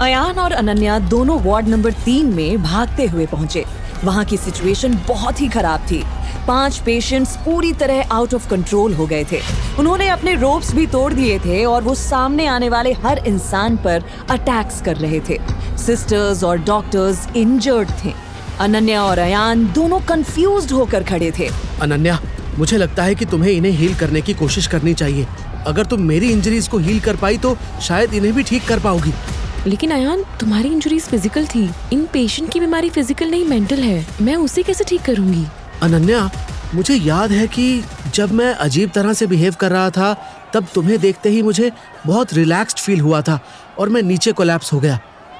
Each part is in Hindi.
अयान और अनन्या दोनों वार्ड नंबर 3 में भागते हुए पहुंचे। वहां की सिचुएशन बहुत ही खराब थी। 5 पेशेंट्स पूरी तरह आउट ऑफ कंट्रोल हो गए थे। उन्होंने अपने रोप्स भी तोड़ दिए थे और वो सामने आने वाले हर इंसान पर अटैक्स कर रहे थे। सिस्टर्स और डॉक्टर्स इंजर्ड थे। अनन्या और अयान दोनों कंफ्यूज्ड होकर खड़े थे। अनन्या, मुझे लगता है कि तुम्हें इन्हें हील करने की कोशिश करनी चाहिए। अगर तुम मेरी इंजरीज को हील कर पाई तो शायद इन्हें भी ठीक कर पाओगी। लेकिन अयान, तुम्हारी इंजरीज फिजिकल थी। इन पेशेंट की बीमारी फिजिकल नहीं मेंटल है। मैं उसे कैसे ठीक करूंगी? अनन्या, मुझे याद है कि जब मैं अजीब तरह से बिहेव कर रहा था तब तुम्हें देखते ही मुझे बहुत रिलैक्स्ड फील हुआ था और मैं नीचे कोलैप्स हो गया।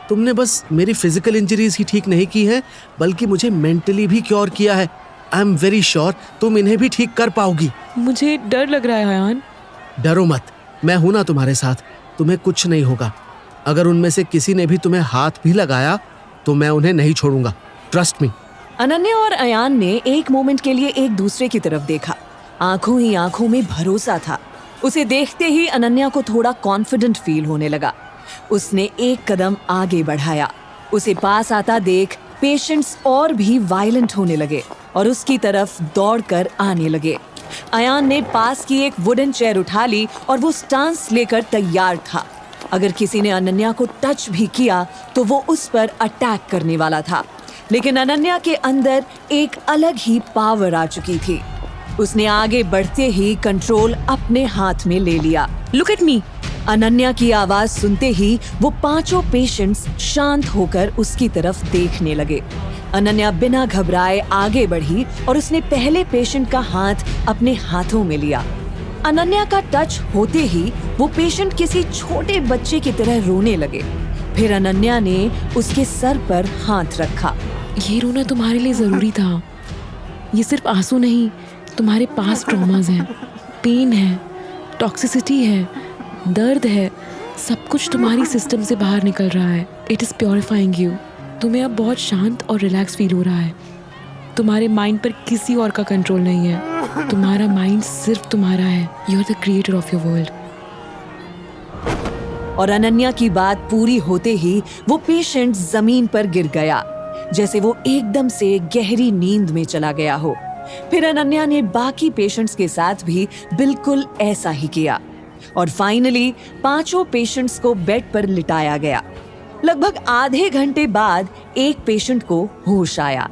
तुमने बस मेरी फिजिकल इंजरीज ही ठीक नहीं की है बल्कि मुझे मेंटली भी क्योर किया है। आई एम वेरी श्योर तुम इन्हें भी ठीक कर पाओगी। मुझे डर लग रहा है अयान। डरो मत, मैं हूं ना तुम्हारे साथ। तुम्हें कुछ नहीं होगा। अगर उनमें से किसी ने भी तुम्हें हाथ भी लगाया तो मैं उन्हें नहीं छोड़ूंगा। Trust me. अनन्या और अयान ने एक मोमेंट के लिए एक दूसरे की तरफ देखा। आंखों ही आंखों में भरोसा था। उसे देखते ही अनन्या को थोड़ा कॉन्फिडेंट फील होने लगा। उसने एक कदम आगे बढ़ाया। उसे पास आता देख पेशेंट्स और भी वायलेंट होने लगे और उसकी तरफ दौड़कर आने लगे। अयान ने पास की एक वुडन चेयर उठा ली और वो स्टांस लेकर तैयार था। अगर किसी ने अनन्या को टच भी किया तो वो उस पर अटैक करने वाला था। लेकिन अनन्या के अंदर एक अलग ही पावर आ चुकी थी। उसने आगे बढ़ते ही कंट्रोल अपने हाथ में ले लिया। Look at me. अनन्या की आवाज सुनते ही वो 5 पेशेंट्स शांत होकर उसकी तरफ देखने लगे। अनन्या बिना घबराए आगे बढ़ी और उसने पहले पेशेंट का हाथ अपने हाथों में लिया। अनन्या का टच होते ही वो पेशेंट किसी छोटे बच्चे की तरह रोने लगे। फिर अनन्या ने उसके सर पर हाथ रखा। ये रोना तुम्हारे लिए जरूरी था। ये सिर्फ आंसू नहीं, तुम्हारे पास ट्रॉमास हैं, पेन है, टॉक्सिसिटी है, दर्द है। सब कुछ तुम्हारी सिस्टम से बाहर निकल रहा है। It is purifying you. तुम्हें अब बहुत शांत और रिलैक्स फील हो रहा है। तुम्हारे माइंड पर किसी और का कंट्रोल नहीं है। तुम्हारा माइंड सिर्फ तुम्हारा है। You are the creator of your world. और अनन्या की बात पूरी होते ही वो पेशेंट जमीन पर गिर गया, जैसे वो एकदम से गहरी नींद में चला गया हो। फिर अनन्या ने बाकी पेशेंट्स के साथ भी बिल्कुल ऐसा ही किया और फाइनली 5 पेशेंट्स को बेड पर लिटाया गया। लगभग आधे घंटे बाद एक पेशेंट को होश आया।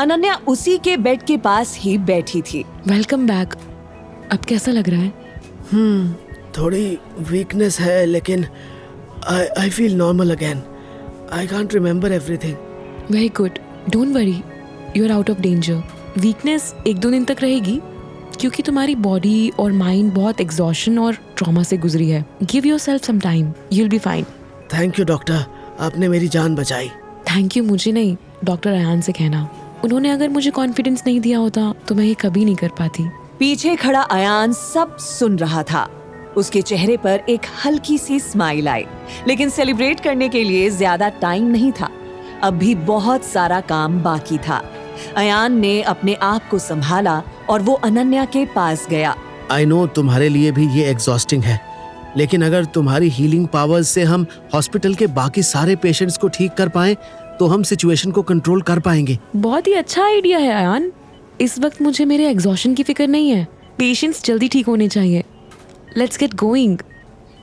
अनन्या उसी के बेड के पास ही बैठी थी। Welcome back. अब कैसा लग रहा है? थोड़ी वीकनेस है लेकिन I feel normal again. I can't remember everything. Very good. Don't worry, you are out of danger. Weakness 1-2 दिन तक रहेगी क्योंकि तुम्हारी बॉडी और माइंड बहुत एग्जॉशन और ट्रॉमा से गुजरी है। Give yourself some time, you will be fine. Thank you doctor, आपने मेरी जान बचाई। थैंक यू मुझे नहीं, डॉक्टर अयान से कहना। उन्होंने अगर मुझे कॉन्फिडेंस नहीं दिया होता तो मैं ये कभी नहीं कर पाती। पीछे खड़ा अयान सब सुन रहा था। उसके चेहरे पर एक हल्की सी स्माइल आई, लेकिन सेलिब्रेट करने के लिए ज्यादा टाइम नहीं था। अब भी बहुत सारा काम बाकी था। अयान ने अपने आप को संभाला और वो अनन्या के पास गया। आई नो तुम्हारे लिए भी ये एग्जॉस्टिंग है, लेकिन अगर तुम्हारी हीलिंग पावर्स से हम हॉस्पिटल के बाकी सारे पेशेंट्स को ठीक कर पाएं तो हम सिचुएशन को कंट्रोल कर पाएंगे। बहुत ही अच्छा आइडिया है अयान। इस वक्त मुझे मेरे एग्जॉशन की फिक्र नहीं है। पेशेंट्स जल्दी ठीक होने चाहिए। Let's get going.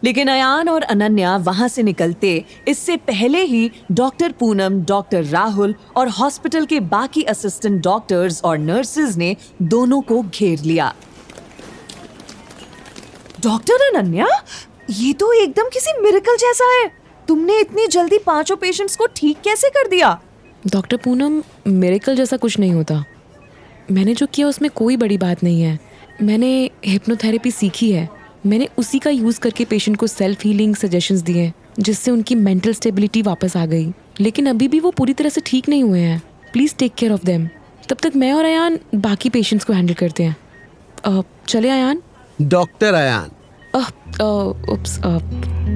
लेकिन अयान और अनन्या वहां से निकलते इससे पहले ही डॉक्टर पूनम, डॉक्टर राहुल और हॉस्पिटल के बाकी असिस्टेंट डॉक्टर्स और नर्सेज ने दोनों को घेर लिया। डॉक्टर अनन्या, ये तो एकदम किसी मिरेकल जैसा है। तुमने इतनी जल्दी 5 पेशेंट्स को ठीक कैसे कर दिया? डॉक्टर पूनम, मिरेकल जैसा कुछ नहीं होता। मैंने जो किया उसमें कोई बड़ी बात नहीं है। मैंने हिप्नोथेरेपी सीखी है। मैंने उसी का यूज़ करके पेशेंट को सेल्फ हीलिंग सजेशंस दिए जिससे उनकी मेंटल स्टेबिलिटी वापस आ गई। लेकिन अभी भी वो पूरी तरह से ठीक नहीं हुए हैं। Please take care of them. तब तक मैं और अयान बाकी पेशेंट्स को हैंडल करते हैं। चले अयान? डॉक्टर अयान।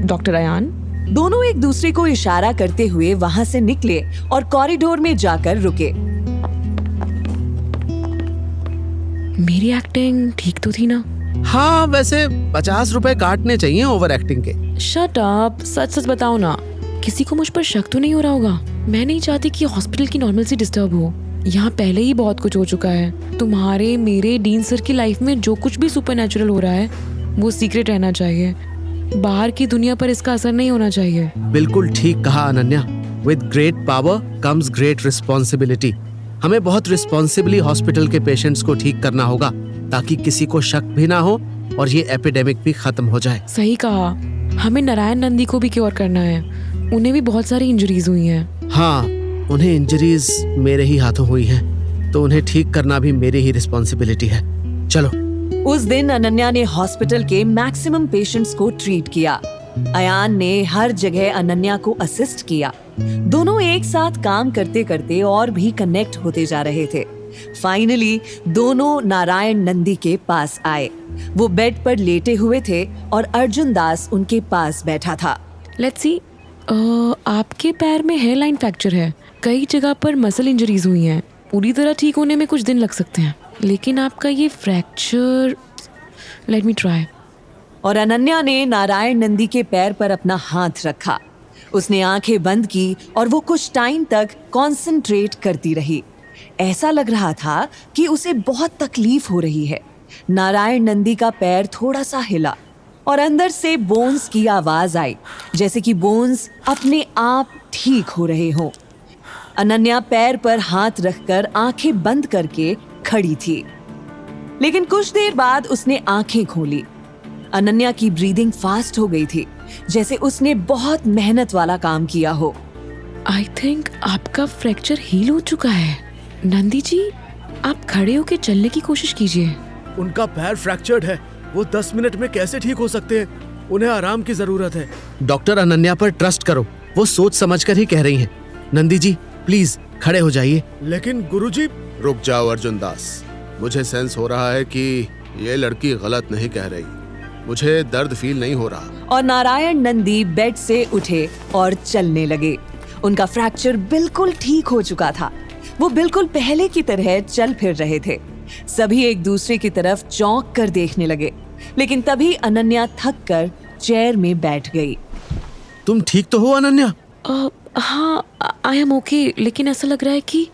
डॉक्टर अयान। दोनों एक दूसरे को इशारा करते हुए वहां से निकले और कॉरिडोर में जाकर रुके। मेरी एक्टिंग ठीक तो थी ना? हाँ, वैसे 50 रुपए काटने चाहिए ओवर एक्टिंग के। शट अप, सच सच बताओ ना। किसी को मुझ पर शक तो नहीं हो रहा होगा? मैं नहीं चाहती कि हॉस्पिटल की नॉर्मलसी डिस्टर्ब हो। यहाँ पहले ही बहुत कुछ हो चुका है। तुम्हारे, मेरे, डीन सर की लाइफ में जो कुछ भी सुपरनैचुरल हो रहा है वो सीक्रेट रहना चाहिए। बाहर की दुनिया पर इसका असर नहीं होना चाहिए। बिल्कुल ठीक कहा Ananya. With great power comes great responsibility. हमें बहुत रिस्पॉन्सिबली हॉस्पिटल के पेशेंट्स को ठीक करना होगा ताकि किसी को शक भी ना हो और ये एपिडेमिक भी खत्म हो जाए। सही कहा। हमें नारायण नंदी को भी क्योर करना है। उन्हें भी बहुत सारी इंजरीज हुई हैं। हाँ, उन्हें इंजरीज मेरे ही हाथों हुई हैं, तो उन्हें ठीक करना भी मेरी ही रिस्पॉन्सिबिलिटी है। चलो। उस दिन अनन्या ने हॉस्पिटल के मैक्सिमम पेशेंट्स को ट्रीट किया। अयान ने हर जगह अनन्या को असिस्ट किया। दोनों एक साथ काम करते करते और भी कनेक्ट होते जा रहे थे। फाइनली दोनों नारायण नंदी के पास आए। वो बेड पर लेटे हुए थे और अर्जुन दास उनके पास बैठा था। लेट्स सी, आपके पैर में हेयर लाइन फ्रैक्चर है। कई जगह पर मसल इंजरीज हुई हैं। पूरी तरह ठीक होने में कुछ दिन लग सकते हैं, लेकिन आपका ये फ्रैक्चर, लेट मी ट्राई। और अनन्या ने नारायण नंदी के पैर पर अपना हाथ रखा। उसने आंखें बंद की और वो कुछ टाइम तक कॉन्सेंट्रेट करती रही। ऐसा लग रहा था कि उसे बहुत तकलीफ हो रही है। नारायण नंदी का पैर थोड़ा सा हिला और अंदर से बोन्स की आवाज आई, जैसे कि बोन्स अपने आप ठीक हो रहे हों। अनन्या पैर पर हाथ रखकर आंखें बंद करके खड़ी थी, लेकिन कुछ देर बाद उसने आंखें खोली। अनन्या की ब्रीदिंग फास्ट हो गई थी, जैसे उसने बहुत मेहनत वाला काम किया हो। आई थिंक आपका फ्रैक्चर हील हो चुका है। नंदी जी, आप खड़े होकर चलने की कोशिश कीजिए। उनका पैर फ्रैक्चर्ड है। वो 10 मिनट में कैसे ठीक हो सकते हैं? उन्हें आराम की जरूरत है। डॉक्टर अनन्या पर ट्रस्ट करो, वो सोच समझकर ही कह रही हैं। नंदी जी प्लीज खड़े हो जाइए। लेकिन गुरुजी। रुक जाओ अर्जुन दास, मुझे सेंस हो रहा है कि ये लड़की गलत नहीं कह रही। मुझे दर्द फील नहीं हो रहा। और नारायण नंदी बेड से उठे और चलने लगे। उनका फ्रैक्चर बिल्कुल ठीक हो चुका था। वो बिल्कुल पहले की तरह चल फिर रहे थे। सभी एक दूसरे की तरफ चौंक कर देखने लगे, लेकिन तभी अनन्या थक कर चेयर में बैठ गई। तुम ठीक तो हो अनन्या? हाँ, आई एम ओके, लेकिन ऐसा लग रहा है कि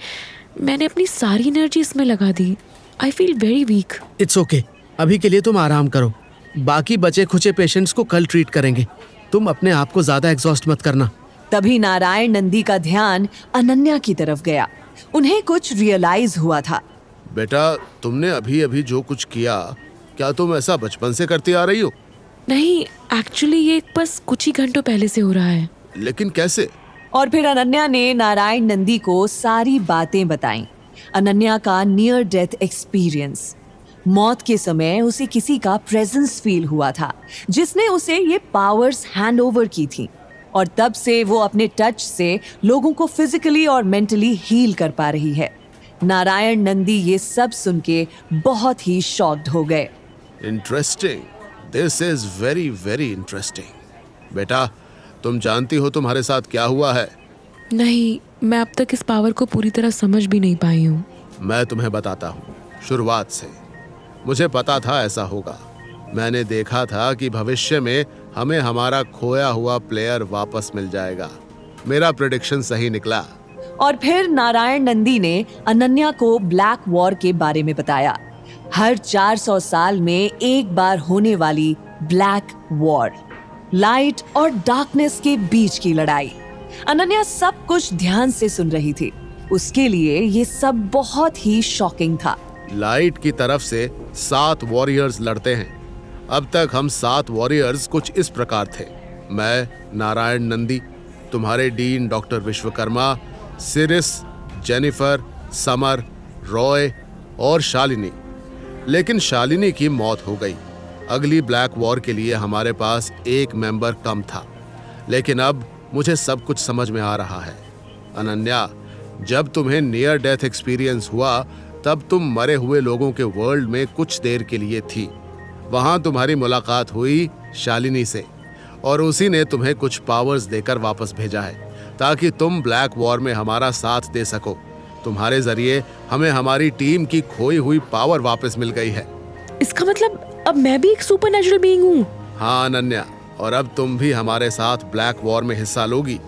मैंने अपनी सारी एनर्जी इसमें लगा दी। I feel very weak. It's okay, अभी के लिए तुम आराम करो। बाकी बचे खुचे पेशेंट्स को कल ट्रीट करेंगे। तुम अपने आप को ज्यादा एग्जॉस्ट मत करना। तभी नारायण नंदी का ध्यान अनन्या की तरफ गया। उन्हें कुछ रियलाइज हुआ था। बेटा, तुमने अभी अभी जो कुछ किया, क्या तुम ऐसा बचपन से करती आ रही हो? नहीं, एक्चुअली ये बस कुछ ही घंटों पहले से हो रहा है। लेकिन कैसे? और फिर अनन्या ने नारायण नंदी को सारी बातें बताईं। अनन्या का नियर डेथ एक्सपीरियंस। मौत के समय उसे किसी का प्रेजेंस फील हुआ था, जिसने उसे ये पावर्स हैंड ओवर की थी, और तब से वो अपने टच से लोगों को फिजिकली और मेंटली हील कर पा रही है। नारायण नंदी ये सब सुन के बहुत ही शॉक्ड हो गए। Interesting, this is very very interesting. बेटा, तुम जानती हो तुम्हारे साथ क्या हुआ है? नहीं, मैं अब तक इस पावर को पूरी तरह समझ भी नहीं पाई हूँ। मैं तुम्हें बताता हूँ। शुरुआत से मुझे पता था ऐसा होगा। मैंने देखा था कि भविष्य में हमें हमारा खोया हुआ प्लेयर वापस मिल जाएगा। मेरा प्रेडिक्शन सही निकला। और फिर नारायण नंदी ने अनन्या को ब्लैक वॉर के बारे में बताया। हर 400 साल में एक बार होने वाली ब्लैक वॉर, लाइट और डार्कनेस के बीच की लड़ाई। अनन्या सब कुछ ध्यान से सुन रही थी। उसके लिए ये सब बहुत ही शॉकिंग था। लाइट की तरफ से 7 वॉरियर्स लड़ते हैं। अब तक हम 7 वॉरियर्स कुछ इस प्रकार थे। मैं, नारायण नंदी, तुम्हारे dean doctor Vishwakarma, series, Jennifer, summer, Roy और शालिनी। लेकिन शालिनी की मौत हो गई। अगली ब्लैक वॉर के लिए हमारे पास एक मेंबर कम था। लेकिन अब मुझे सब कुछ समझ में आ रहा है। अनन्या, जब तुम्हें नियर डेथ एक्सपीरियंस हुआ तब तुम मरे हुए लोगों के वर्ल्ड में कुछ देर के लिए थी। वहां तुम्हारी मुलाकात हुई शालिनी से, और उसी ने तुम्हें कुछ पावर्स देकर वापस भेजा है ताकि तुम ब्लैक वॉर में हमारा साथ दे सको। तुम्हारे जरिए हमें हमारी टीम की खोई हुई पावर वापस मिल गई है। इसका मतलब अब मैं भी एक सुपरनैचुरल बीइंग हूँ? हाँ अनन्या, और अब तुम भी हमारे साथ ब्लैक वॉर में हिस्सा लोगी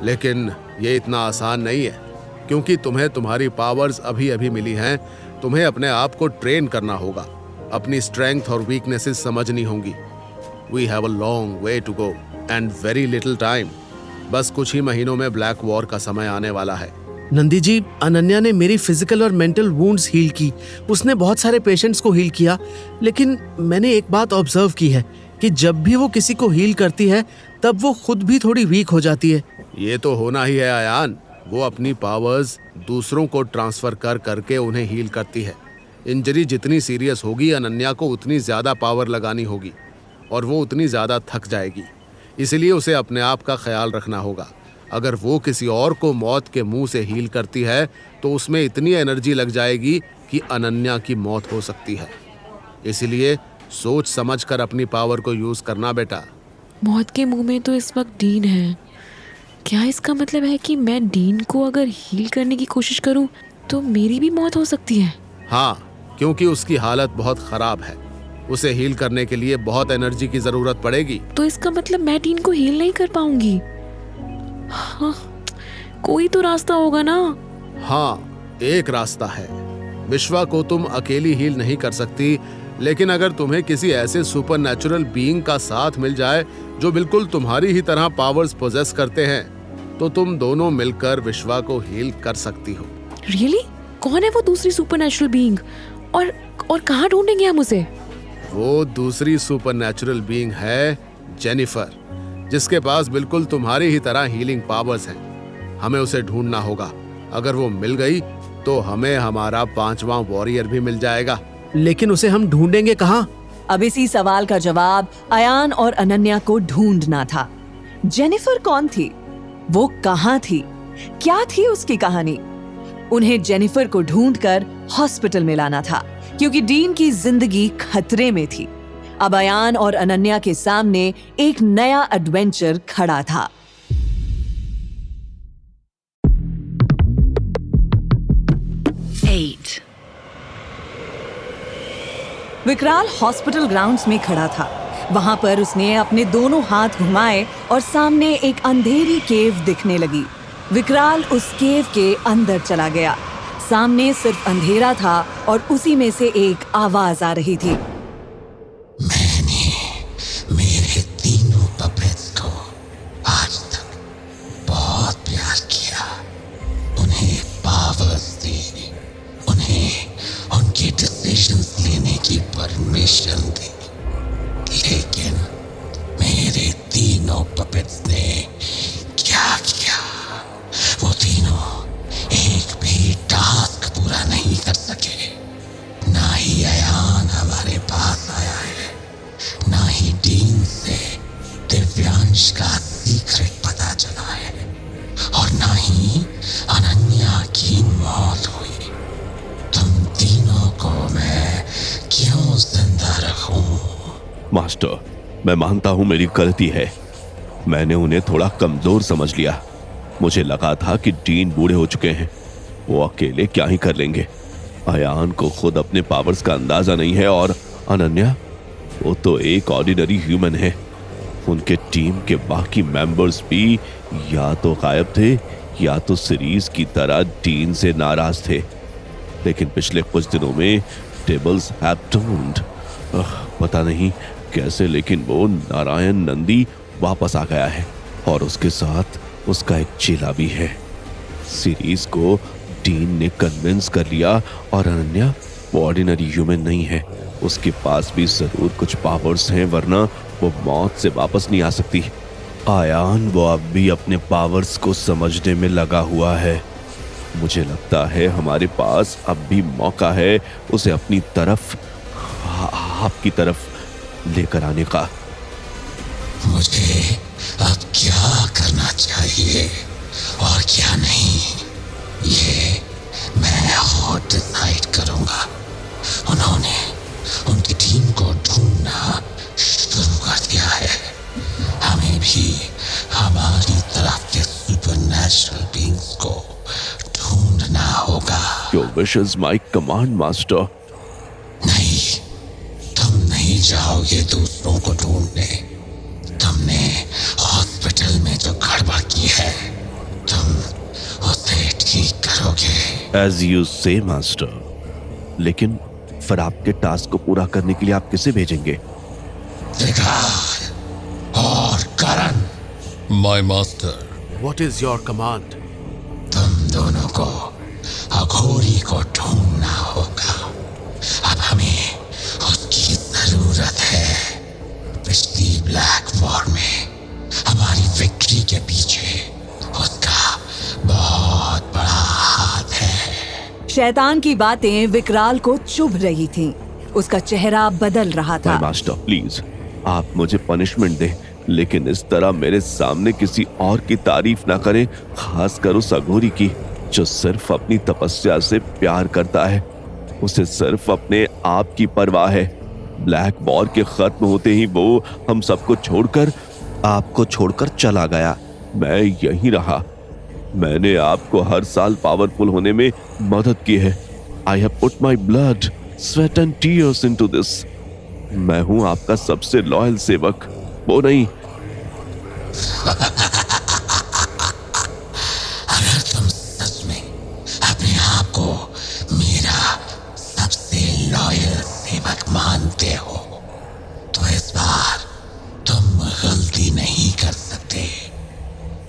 लेकिन ये इतना आसान नहीं है, क्योंकि तुम्हें तुम्हारी पावर्स अभी अभी मिली हैं। तुम्हें अपने आप को ट्रेन करना होगा, अपनी स्ट्रेंथ और वीकनेसेस समझनी होंगी। We have a long way to go and very little time. बस कुछ ही महीनों में ब्लैक वॉर का समय आने वाला है। नंदी जी, अनन्या ने मेरी फिजिकल और मेंटल वुंड्स हील की। उसने बहुत सारे पेशेंट्स को हील किया, लेकिन मैंने एक बात ऑब्जर्व की है कि जब भी वो किसी को हील करती है तब वो खुद भी थोड़ी वीक हो जाती है। ये तो होना ही है अयान। वो अपनी पावर्स दूसरों को ट्रांसफर करके उन्हें हील करती है। इंजरी जितनी सीरियस होगी, अनन्या को उतनी ज्यादा पावर लगानी होगी और वो उतनी ज्यादा थक जाएगी। इसलिए उसे अपने आप का ख्याल रखना होगा। अगर वो किसी और को मौत के मुंह से हील करती है तो उसमें इतनी एनर्जी लग जाएगी कि अनन्या की मौत हो सकती है। इसलिए सोच समझकर अपनी पावर को यूज करना बेटा। मौत के मुंह में तो इस वक्त डीन है। क्या इसका मतलब है कि मैं डीन को अगर हील करने की कोशिश करूं तो मेरी भी मौत हो सकती है? हाँ, क्योंकि उसकी हालत बहुत खराब है। उसे हील करने के लिए बहुत एनर्जी की जरूरत पड़ेगी। तो इसका मतलब मैं डीन को हील नहीं कर पाऊंगी। हाँ, कोई तो रास्ता होगा ना? हाँ, एक रास्ता है। विश्वा को तुम अकेली हील नहीं कर सकती, लेकिन अगर तुम्हें किसी ऐसे सुपरनैचुरल बीइंग का साथ मिल जाए जो बिल्कुल तुम्हारी ही तरह पावर्स पोजेस करते हैं, तो तुम दोनों मिलकर विश्वा को हील कर सकती हो। रियली? कौन है वो दूसरी सुपरनैचुरल बीइंग और कहाँ ढूंढेंगे हम उसे? वो दूसरी सुपरनैचुरल बीइंग है जेनिफर, जिसके पास बिल्कुल तुम्हारी ही तरह हीलिंग पावर्स हैं। हमें उसे ढूंढना होगा। अगर वो मिल गई तो हमें हमारा 5वां वॉरियर भी मिल जाएगा। लेकिन उसे हम ढूंढेंगे कहाँ? अब इसी सवाल का जवाब अयान और अनन्या को ढूंढना था। जेनिफर कौन थी? वो कहाँ थी? क्या थी उसकी कहानी? उन्हें जेनिफर को ढूंढकर हॉस्पिटल में लाना था, क्योंकि डीन की जिंदगी खतरे में थी। अब अयान और अनन्या के सामने एक नया एडवेंचर खड़ा था। विकराल हॉस्पिटल ग्राउंड्स में खड़ा था। वहां पर उसने अपने दोनों हाथ घुमाए और सामने एक अंधेरी केव दिखने लगी। विकराल उस केव के अंदर चला गया। सामने सिर्फ अंधेरा था और उसी में से एक आवाज आ रही थी। मैंने मेरे तीनों पपेट्स को आज तक बहुत प्यार किया, उन्हें पावर्स दी, उन्हें उनके डिसीजंस लेने की परमिशन दी, लेकिन मेरे तीनों पपेट्स ने क्या किया? वो तीनों एक भी टास्क पूरा नहीं कर सके। ना ही अयान हमारे पास आया है, ना ही डीन से दिव्यांश का सीक्रेट पता चला है, और ना ही अनन्या की मौत हुई। तुम तीनों को मैं क्यों जिंदा रखूं? मास्टर, मैं मानता हूं मेरी गलती है। मैंने उन्हें थोड़ा कमजोर समझ लिया। मुझे लगा था कि डीन बूढ़े हो चुके हैं, वो अकेले क्या ही कर लेंगे। अयान को खुद अपने पावर्स का अंदाजा नहीं है, और अनन्या, वो तो एक ऑर्डिनरी ह्यूमन है। उनके टीम के बाकी मेंबर्स भी या तो गायब थे या तो सीरीज की तरह डीन से नाराज थे। लेकिन पिछले कुछ दिनों में टेबल्स हैव टर्न्ड। पता नहीं कैसे, लेकिन वो नारायण नंदी वापस आ गया है, और उसके साथ उसका एक चेला भी है। सीरीज को डीन ने कन्विंस कर लिया, और अनन्या वो ऑर्डिनरी ह्यूमन नहीं है। उसके पास भी जरूर कुछ पावर्स हैं, वरना वो मौत से वापस नहीं आ सकती। आयान, वो अब भी अपने पावर्स को समझने में लगा हुआ है। मुझे लगता है हमारे पास अब भी मौका है उसे अपनी तरफ, आपकी तरफ लेकर आने का। मुझे अब क्या करना चाहिए और क्या नहीं, ये मैं खुद डिसाइड करूंगा। उन्होंने उनकी टीम को ढूंढना शुरू कर दिया है। हमें भी हमारी तरफ के सुपरनैचुरल बीइंग्स को ढूंढना होगा। Your wish is my command, master. नहीं, तुम नहीं जाओगे दूसरों को ढूंढने। तुमने हॉस्पिटल में जो गड़बड़ की है एज यू से मास्टर, लेकिन फिर आपके टास्क को पूरा करने के लिए आप किसे भेजेंगे? विक्राल और Karan. My master. What is your command? तुम दोनों को अघोरी को ढूंढना होगा। अब हमें उसकी जरूरत है। पिछली ब्लैक वॉर में हमारी विक्ट्री के पीछे उसका बहुत बड़ा हाथ है। शैतान की बातें विकराल को चुभ रही थीं। उसका चेहरा बदल रहा था। माय मास्टर प्लीज, आप मुझे पनिशमेंट दें, लेकिन इस तरह मेरे सामने किसी और की तारीफ ना करें, खासकर उस अघोरी की जो सिर्फ अपनी तपस्या से प्यार करता है। उसे सिर्फ अपने आप की परवाह है। ब्लैक वॉर के खत्म होते ही वो हम सबको छोड़कर, आपको छोड़कर चला गया। मैं यहीं रहा। मैंने आपको हर साल पावरफुल होने में मदद की है। I have put my blood, sweat and tears into this. मैं हूं आपका सबसे लॉयल सेवक, वो नहीं। अगर तुम सच में अपने आप को मेरा सबसे लॉयल सेवक मानते हो तो इस बार तुम गलती नहीं कर सकते।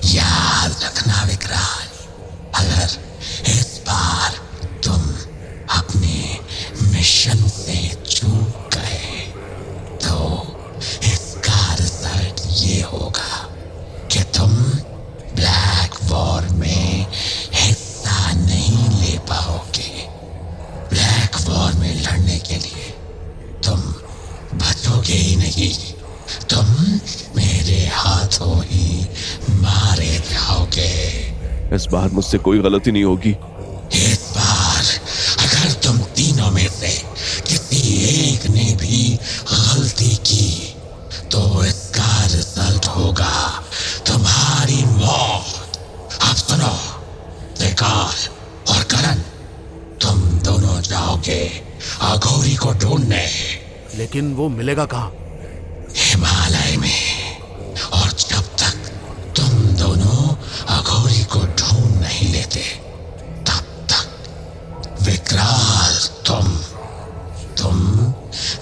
याद रखना विकराल, अगर इस बार तुम अपने मिशन से चूक गए तो इसका रिजल्ट ये होगा कि तुम ब्लैक वॉर में हिस्सा नहीं ले पाओगे। ब्लैक वॉर में लड़ने के लिए तुम बचोगे ही नहीं, तुम मेरे हाथों ही मारे जाओगे। इस बार मुझसे कोई गलती नहीं होगी। इस बार अगर तुम तीनों में से किसी एक ने भी गलती की तो इसका रिजल्ट होगा तुम्हारी मौत। अब सुनो विकाल और करण, तुम दोनों जाओगे अघोरी को ढूंढने। लेकिन वो मिलेगा कहाँ? हिमालय में। और जब तक तुम दोनों अघोरी को ढूंढ नहीं लेते तब तक विकराल तुम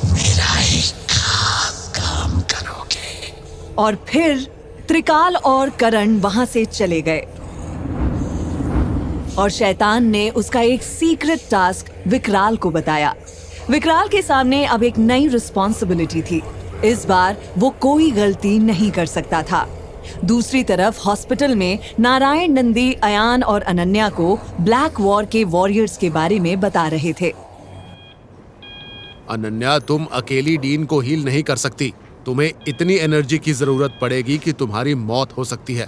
मेरा एक खास काम करोगे। और फिर त्रिकाल और करण वहां से चले गए और शैतान ने उसका एक सीक्रेट टास्क विकराल को बताया। विकराल के सामने अब एक नई रिस्पॉन्सिबिलिटी थी। इस बार वो कोई गलती नहीं कर सकता था। दूसरी तरफ हॉस्पिटल में नारायण नंदी अयान और अनन्या को ब्लैक वॉर के वॉरियर्स के बारे में बता रहे थे। अनन्या, तुम अकेली डीन को हील नहीं कर सकती। तुम्हें इतनी एनर्जी की जरूरत पड़ेगी कि तुम्हारी मौत हो सकती है।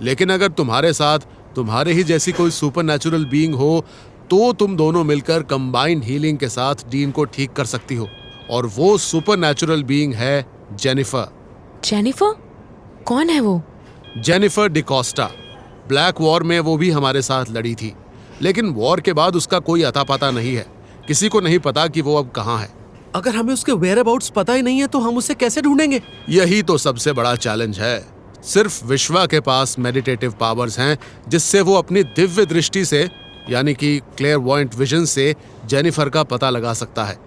लेकिन अगर तुम्हारे साथ तुम्हारे ही जैसी कोई सुपरनैचुरल बीइंग हो तो तुम दोनों मिलकर कंबाइंड हीलिंग के साथ डीन को ठीक कर सकती हो। और वो सुपरनैचुरल बीइंग है जेनिफर। जेनिफर? कौन है वो? जेनिफर डिकोस्टा। ब्लैक वॉर में वो भी हमारे साथ लड़ी थी, लेकिन वॉर के बाद उसका कोई अता पता नहीं है। किसी को नहीं पता कि वो अब कहाँ है। अगर हमें उसके वेयर अबाउट्स पता ही नहीं है तो हम उसे कैसे ढूंढेंगे? यही तो सबसे बड़ा चैलेंज है। सिर्फ विश्वा के पास मेडिटेटिव पावर्स हैं जिससे वो अपनी दिव्य दृष्टि से यानी कि क्लेयरवॉयंट विजन से जेनिफर का पता लगा सकता है।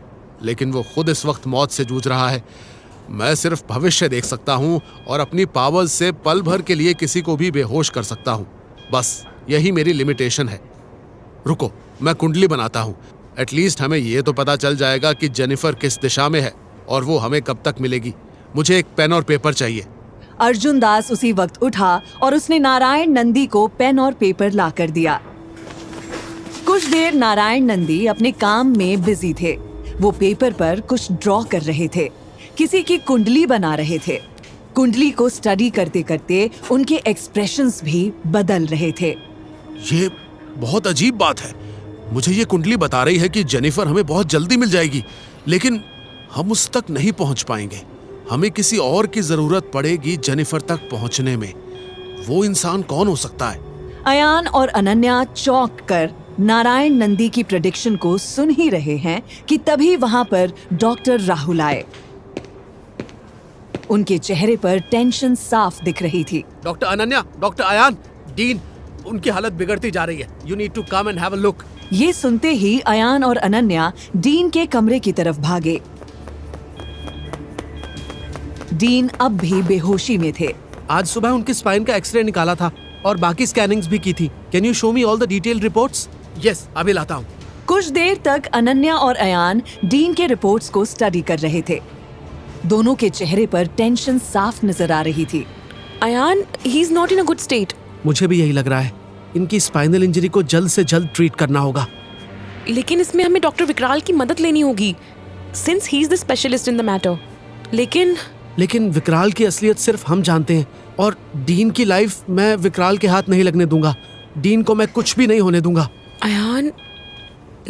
लेकिन वो खुद इस वक्त मौत से जूझ रहा है। मैं सिर्फ भविष्य देख सकता हूँ और अपनी पावर्स से पल भर के लिए किसी को भी बेहोश कर सकता हूँ। बस यही मेरी लिमिटेशन है। रुको, मैं कुंडली बनाता हूँ। एटलीस्ट हमें ये तो पता चल जाएगा कि जेनिफर किस दिशा में है और वो हमें कब तक मिलेगी। मुझे एक पेन और पेपर चाहिए। अर्जुन दास उसी वक्त उठा और उसने नारायण नंदी को पेन और पेपर ला कर दिया। कुछ देर नारायण नंदी अपने काम में बिजी थे। वो पेपर पर कुछ ड्रॉ कर रहे थे, किसी की कुंडली बना रहे थे। कुंडली को स्टडी करते करते उनके एक्सप्रेशंस भी बदल रहे थे। ये बहुत अजीब बात है। मुझे ये कुंडली बता रही है कि जेनिफर हमें बहुत जल्दी मिल जाएगी, लेकिन हम उस तक नहीं पहुंच पाएंगे। हमें किसी और की जरूरत पड़ेगी जेनिफर तक पहुंचने में। वो इंसान कौन हो सकता है? अयान और अनन्या चौंक कर नारायण नंदी की प्रेडिक्शन को सुन ही रहे हैं कि तभी वहां पर डॉक्टर राहुल आए। उनके चेहरे पर टेंशन साफ दिख रही थी। Doctor Ananya, doctor Ayan, dean, उनकी हालत बिगड़ती जा रही है। You need to come and have a look. ये सुनते ही अयान और अनन्या डीन के कमरे की तरफ भागे। डीन अब भी बेहोशी में थे। आज सुबह उनकी स्पाइन का एक्सरे निकाला था और बाकी स्कैनिंग्स भी की थी। Can you show me all the detailed reports? Yes, अभी लाता हूँ। कुछ देर तक अनन्या और अयान डीन के रिपोर्ट्स को स्टडी कर रहे थे। दोनों के चेहरे पर टेंशन साफ नजर आ रही थी। Ayan, he is not in a good state. मुझे भी यही लग रहा है। इनकी स्पाइनल इंजरी को जल्द से जल्द ट्रीट करना होगा। लेकिन इसमें हमें डॉक्टर विकराल की मदद लेनी होगी, since he is the specialist in the matter. लेकिन विकराल की असलियत सिर्फ हम जानते हैं और डीन की लाइफ मैं विकराल के हाथ नहीं लगने दूंगा। डीन को मैं कुछ भी नहीं होने दूंगा। अयान,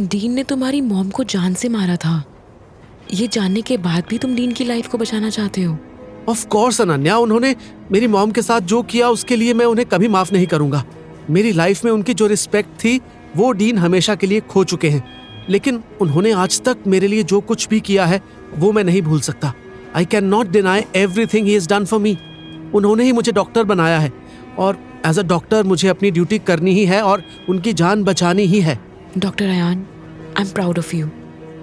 डीन ने तुम्हारी मॉम को जान से मारा था। ये जानने के बाद भी तुम डीन की लाइफ को बचाना चाहते हो? ऑफ कोर्स अनन्या, उन्होंने मेरी मॉम के साथ जो किया उसके लिए मैं उन्हें कभी माफ नहीं करूंगा। मेरी लाइफ में उनकी जो रिस्पेक्ट थी वो डीन हमेशा के लिए खो चुके हैं, लेकिन उन्होंने आज तक मेरे लिए जो कुछ भी किया है वो मैं नहीं भूल सकता। आई can not deny everything he has done for me. उन्होंने ही मुझे डॉक्टर बनाया है और एज अ डॉक्टर मुझे अपनी ड्यूटी करनी ही है और उनकी जान बचानी ही है। Doctor Ayan, I am proud of you.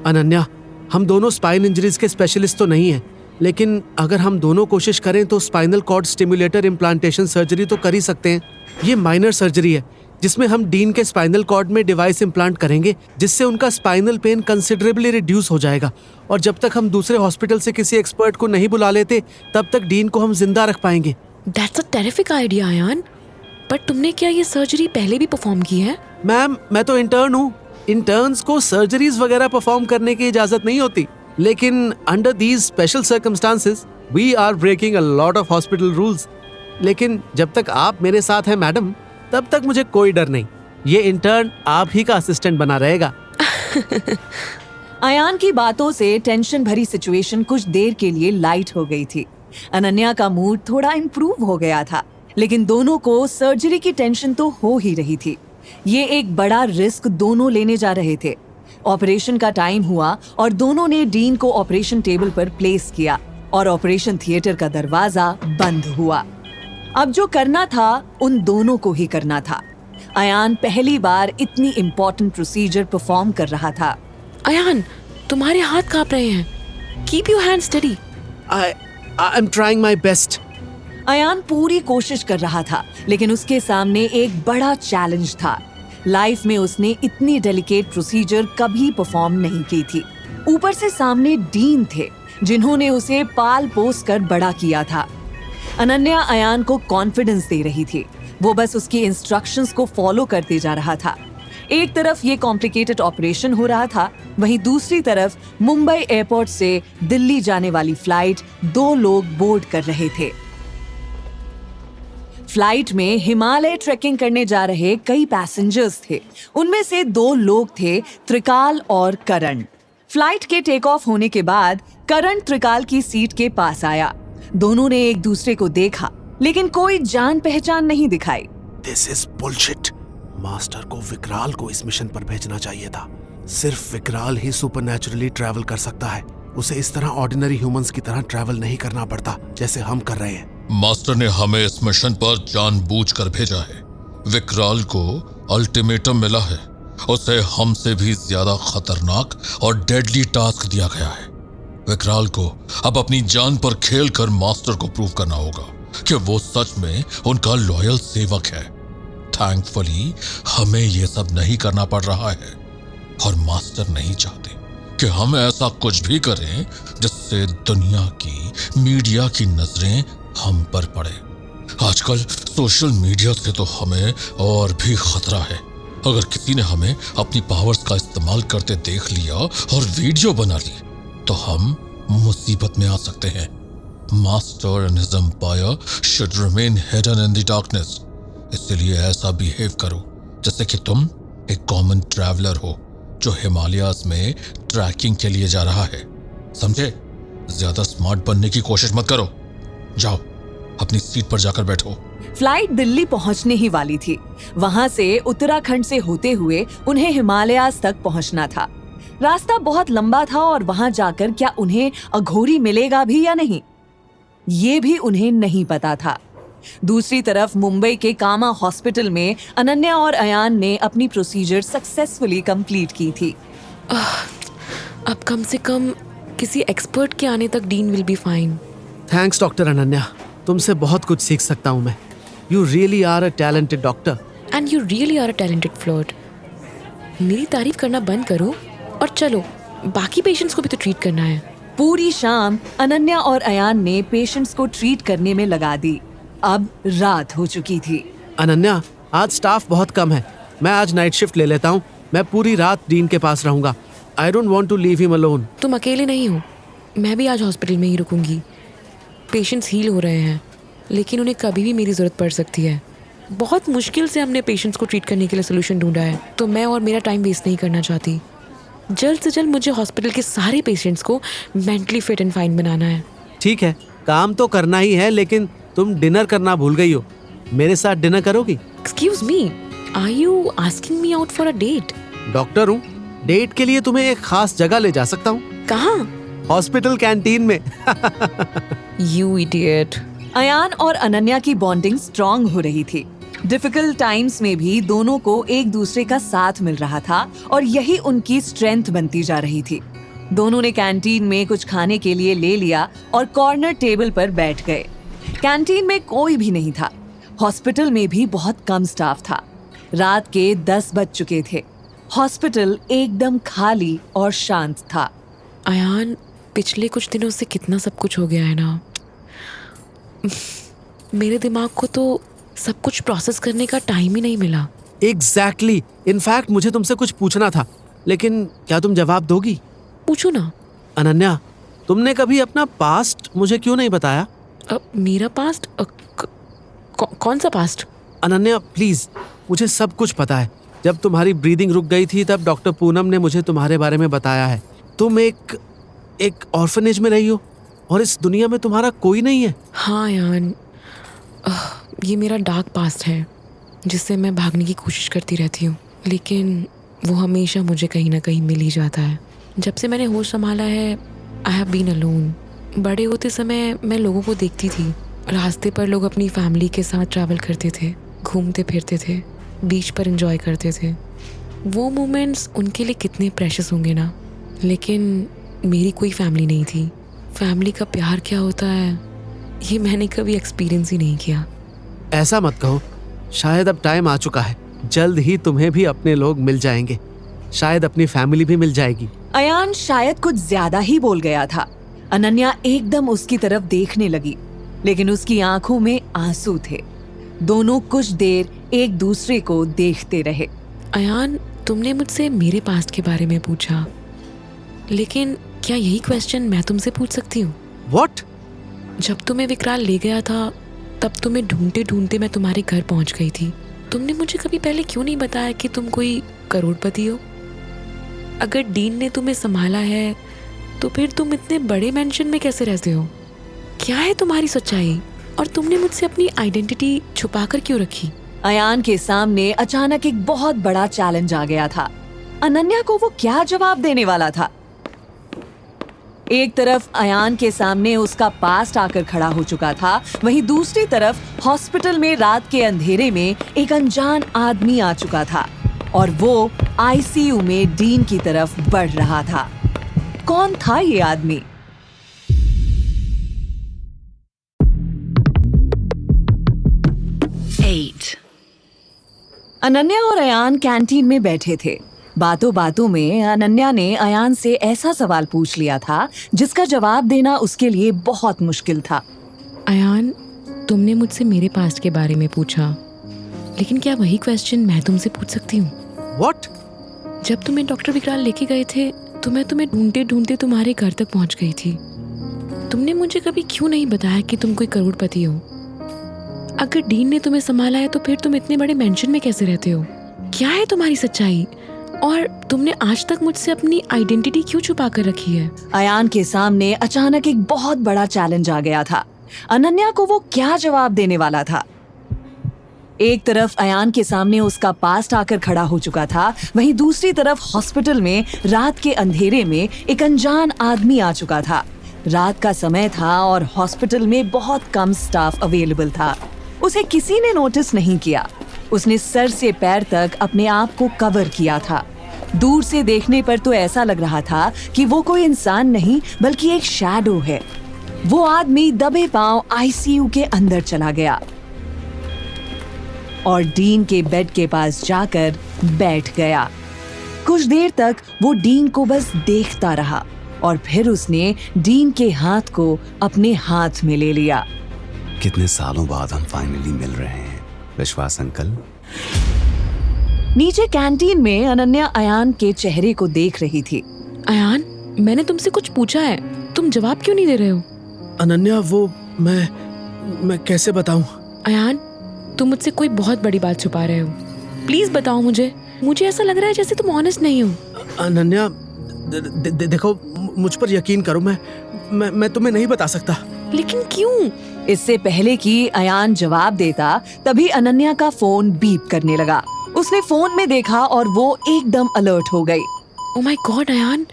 Ananya, हम दोनों स्पाइन इंजरीज के स्पेशलिस्ट तो नहीं हैं, लेकिन अगर हम दोनों कोशिश करें तो spinal cord stimulator implantation surgery तो कर ही सकते हैं। ये माइनर सर्जरी है जिसमें हम डीन के स्पाइनल कॉर्ड में डिवाइस इम्प्लांट करेंगे, जिससे उनका स्पाइनल पेन कंसिडरेबली रिड्यूस हो जाएगा। और जब तक हम दूसरे हॉस्पिटल से किसी एक्सपर्ट को नहीं बुला लेते तब तक डीन को हम जिंदा रख पाएंगे। That's a terrific idea Ayan, पर तुमने क्या ये सर्जरी पहले भी परफॉर्म की है? मैम, मैं तो इंटर्न हूँ। इंटर्न्स को सर्जरीज वगैरह परफॉर्म करने की इजाजत नहीं होती, लेकिन under these special circumstances we are breaking a lot of hospital rules. लेकिन जब तक आप मेरे साथ हैं मैडम, तब तक मुझे कोई डर नहीं। ये इंटर्न आप ही का असिस्टेंट बना रहेगा। अयान की बातों से टेंशन भरी सिचुएशन कुछ देर के लिए लाइट हो गई थी। अनन्या का मूड थोड़ा इम्प्रूव हो गया था, लेकिन दोनों को सर्जरी की टेंशन तो हो ही रही थी। ये एक बड़ा रिस्क दोनों लेने जा रहे थे। ऑपरेशन का टाइम हुआ और दोनों ने डीन को ऑपरेशन टेबल पर प्लेस किया और ऑपरेशन थिएटर का दरवाजा बंद हुआ। अब जो करना था उन दोनों को ही करना था। अयान पहली बार इतनी इम्पोर्टेंट प्रोसीजर परफॉर्म कर रहा था। अयान, तुम्हारे हाथ कांप रहे हैं। Keep your hand steady. I am trying my best. Ayan पूरी कोशिश कर रहा था, लेकिन उसके सामने एक बड़ा चैलेंज था। लाइफ में उसने इतनी डेलिकेट प्रोसीजर कभी परफॉर्म नहीं की थी। ऊपर से सामने डीन थे जिन्होंने उसे पाल पोस कर बड़ा किया था। अनन्या अयान को कॉन्फिडेंस दे रही थी। वो बस उसकी इंस्ट्रक्शंस को फॉलो करते जा रहा था। एक तरफ ये कॉम्प्लिकेटेड ऑपरेशन हो रहा था, वहीं दूसरी तरफ मुंबई एयरपोर्ट से दिल्ली जाने वाली फ्लाइट 2 लोग बोर्ड कर रहे थे। फ्लाइट में हिमालय ट्रेकिंग करने जा रहे कई पैसेंजर्स थे। उनमें से 2 लोग थे, त्रिकाल और करण। फ्लाइट के टेक ऑफ होने के बाद करण त्रिकाल की सीट के पास आया। दोनों ने एक दूसरे को देखा, लेकिन कोई जान पहचान नहीं दिखाई। This is bullshit. मास्टर को विकराल को इस मिशन पर भेजना चाहिए था। सिर्फ विकराल ही सुपरनैचुरली ट्रैवल कर सकता है। उसे इस तरह ऑर्डिनरी ह्यूमंस की तरह ट्रैवल नहीं करना पड़ता जैसे हम कर रहे हैं। मास्टर ने हमें इस मिशन पर जानबूझकर भेजा है। विकराल को अल्टीमेटम मिला है। उसे हमसे भी ज्यादा खतरनाक और डेडली टास्क दिया गया है। विकराल को अब अपनी जान पर खेलकर मास्टर को प्रूव करना होगा कि वो सच में उनका लॉयल सेवक है। थैंकफुली हमें ये सब नहीं करना पड़ रहा है और मास्टर नहीं चाहते कि हम ऐसा कुछ भी करें जिससे दुनिया की, मीडिया की नजरें हम पर पड़े। आजकल सोशल मीडिया से तो हमें और भी खतरा है। अगर किसी ने हमें अपनी पावर्स का इस्तेमाल करते देख लिया और वीडियो बना ली तो हम मुसीबत में आ सकते हैं। Master and his empire should remain hidden in the darkness. इसलिए ऐसा बिहेव करो जैसे कि तुम एक कॉमन ट्रैवलर हो जो हिमालयाज में ट्रैकिंग के लिए जा रहा है। समझे? ज्यादा स्मार्ट बनने की कोशिश मत करो। जाओ अपनी सीट पर जाकर बैठो। फ्लाइट दिल्ली पहुंचने ही वाली थी। वहां से उत्तराखंड से होते हुए उन्हें हिमालयाज तक पहुंचना था। रास्ता बहुत लंबा था और वहां जाकर क्या उन्हें अघोरी मिलेगा भी या नहीं, ये भी उन्हें नहीं पता था। दूसरी तरफ मुंबई के कामा हॉस्पिटल में अनन्या और अयान ने अपनी प्रोसीजर सक्सेसफुली कंप्लीट की थी। अब कम से कम किसी एक्सपर्ट के आने तक dean will be fine. Thanks doctor Ananya, तुमसे बहुत कुछ सीख सकता हूँ मैं। You really are a talented doctor. And you really are a talented flirt. मेरी तारीफ करना बंद करो और चलो, बाकी पेशेंट्स को भी तो ट्रीट करना है। पूरी शाम अनन्या और अयान ने पेशेंट्स को ट्रीट करने में लगा दी। अब रात हो चुकी थी। अनन्या, आज स्टाफ बहुत कम है, मैं आज नाइट शिफ्ट ले लेता हूँ। मैं पूरी रात डीन के पास रहूंगा। I don't want to leave him alone. तुम अकेले नहीं हो, मैं भी आज हॉस्पिटल में ही रुकूंगी। पेशेंट्स हील हो रहे हैं, लेकिन उन्हें कभी भी मेरी ज़रूरत पड़ सकती है। बहुत मुश्किल से हमने पेशेंट्स को ट्रीट करने के लिए सोल्यूशन ढूंढा है, तो मैं और मेरा टाइम वेस्ट नहीं करना चाहती। जल्द से जल्द मुझे हॉस्पिटल के सारे पेशेंट्स को मेंटली फिट एंड फाइन बनाना है। ठीक है, काम तो करना ही है, लेकिन तुम डिनर करना भूल गई हो। मेरे साथ डिनर करोगी? Excuse me, are you asking me out for a date? Doctor हूँ, डेट के लिए तुम्हें एक खास जगह ले जा सकता हूँ। कहाँ? हॉस्पिटल कैंटीन में। You idiot. अयान और अनन्या की बॉन्डिंग स्ट्रांग हो रही थी। डिफिकल्ट टाइम्स में भी दोनों को एक दूसरे का साथ मिल रहा था और यही उनकी स्ट्रेंथ बनती जा रही थी। दोनों ने कैंटीन में कुछ खाने के लिए ले लिया और कॉर्नर टेबल पर बैठ गए। कैंटीन में कोई भी नहीं था। हॉस्पिटल में भी बहुत कम स्टाफ था। रात के 10 बज चुके थे। हॉस्पिटल एकदम खाली और शांत था। अयान, पिछले कुछ दिनों से कितना सब कुछ हो गया है ना। मेरे दिमाग को तो सब कुछ प्रोसेस करने का टाइम ही नहीं मिला। एग्जैक्टली। इनफैक्ट मुझे तुमसे कुछ पूछना था, लेकिन क्या तुम जवाब दोगी? पूछो ना। अनन्या, तुमने कभी अपना पास्ट मुझे क्यों नहीं बताया? मेरा पास्ट? कौन सा पास्ट? अनन्या प्लीज, मुझे सब कुछ पता है। जब तुम्हारी ब्रीदिंग रुक गई थी तब डॉक्टर पूनम ने मुझे तुम्हारे बारे में बताया है। तुम एक ऑर्फनेज में रही हो और इस दुनिया में तुम्हारा कोई नहीं है। हाँ यान, ये मेरा डार्क पास्ट है जिससे मैं भागने की कोशिश करती रहती हूँ, लेकिन वो हमेशा मुझे कहीं ना कहीं मिल ही जाता है। जब से मैंने होश संभाला है, आई हैव बीन अलोन। बड़े होते समय मैं लोगों को देखती थी, रास्ते पर लोग अपनी फैमिली के साथ ट्रैवल करते थे, घूमते फिरते थे, बीच पर एंजॉय करते थे। वो मोमेंट्स उनके लिए कितने प्रेशियस होंगे ना, लेकिन मेरी कोई फैमिली नहीं थी। फैमिली का प्यार क्या होता है ये मैंने कभी एक्सपीरियंस ही नहीं किया। ऐसा मत कहो, शायद अब टाइम आ चुका है। जल्द ही तुम्हें भी अपने लोग मिल जाएंगे, शायद अपनी फैमिली भी मिल जाएगी। अयान शायद कुछ ज्यादा ही बोल गया था। अनन्या एकदम उसकी तरफ देखने लगी, लेकिन उसकी आंखों में आंसू थे। दोनों कुछ देर एक दूसरे को देखते रहे। अयान, तुमने मुझसे मेरे पास्ट के बारे में पूछा, लेकिन क्या यही क्वेश्चन मैं तुमसे पूछ सकती हूँ? What? जब तुम्हें विकराल ले गया था तब तुम्हें ढूंढते ढूंढते मैं तुम्हारे घर पहुंच गई थी। तुमने मुझे कभी पहले क्यों नहीं बताया कि तुम कोई करोड़पति हो? अगर डीन ने तुम्हें संभाला है तो फिर तुम इतने बड़े मेंशन में कैसे रहते हो? क्या है तुम्हारी सच्चाई, और तुमने मुझसे अपनी आइडेंटिटी छुपाकर क्यों रखी? अयान के सामने अचानक एक बहुत बड़ा चैलेंज आ गया था। अनन्या को वो क्या जवाब देने वाला था? एक तरफ अयान के सामने उसका पास्ट आकर खड़ा हो चुका था, वहीं दूसरी तरफ हॉस्पिटल में रात के अंधेरे में एक अनजान आदमी आ चुका था और वो आईसीयू में डीन की तरफ बढ़ रहा था। कौन था ये आदमी? अनन्या और अयान कैंटीन में बैठे थे। बातों बातों में अनन्या ने अयान से ऐसा सवाल पूछ लिया था जिसका जवाब देना उसके लिए बहुत मुश्किल था। अयान, तुमने मुझसे मेरे पास्ट के बारे में पूछा, लेकिन क्या वही क्वेश्चन मैं तुमसे पूछ सकती हूँ? What? जब तुम्हें डॉक्टर विकराल लेके गए थे तो मैं तुम्हें ढूंढते ढूंढते तुम्हारे घर तक पहुंच गई थी। तुमने मुझे कभी क्यों नहीं बताया कि तुम कोई करोड़पति हो? अगर डीन ने तुम्हें संभाला है तो फिर तुम इतने बड़े मेंशन में कैसे रहते हो? क्या है तुम्हारी सच्चाई, और तुमने आज तक मुझसे अपनी आइडेंटिटी क्यों छुपा कर रखी है? अयान के सामने अचानक एक बहुत बड़ा चैलेंज आ गया था। अनन्या को वो क्या जवाब देने वाला था? एक तरफ अयान के सामने उसका पास्ट आकर खड़ा हो चुका था, वहीं दूसरी तरफ हॉस्पिटल में रात के अंधेरे में एक अनजान आदमी आ चुका था। रात का समय था और हॉस्पिटल में बहुत कम स्टाफ अवेलेबल था। उसे किसी ने नोटिस नहीं किया। उसने सर से पैर तक अपने आप को कवर किया था। दूर से देखने पर तो ऐसा लग रहा था कि वो कोई इंसान नहीं बल्कि एक शैडो है। वो आदमी दबे पांव आईसीयू के अंदर चला गया और डीन के बेड के पास जाकर बैठ गया। कुछ देर तक वो डीन को बस देखता रहा और फिर उसने डीन के हाथ को अपने हाथ में ले लिया। कितने सालों बाद हम फाइनली मिल रहे हैं, विश्वास अंकल। नीचे कैंटीन में अनन्या अयान के चेहरे को देख रही थी। अयान, मैंने तुमसे कुछ पूछा है, तुम जवाब क्यों नहीं दे रहे हो? अनन्या, वो मैं कैसे बताऊं? अयान, तुम मुझसे कोई बहुत बड़ी बात छुपा रहे हो। प्लीज बताओ मुझे ऐसा लग रहा है जैसे तुम ऑनेस्ट नहीं हो। अनन्या, देखो, मुझ पर यकीन करो, मैं तुम्हें नहीं बता सकता। लेकिन क्यों? इससे पहले कि अयान जवाब देता तभी अनन्या का फोन बीप करने लगा। उसने फोन में देखा और वो एकदम अलर्ट हो गई। ओह माय गॉड अयान,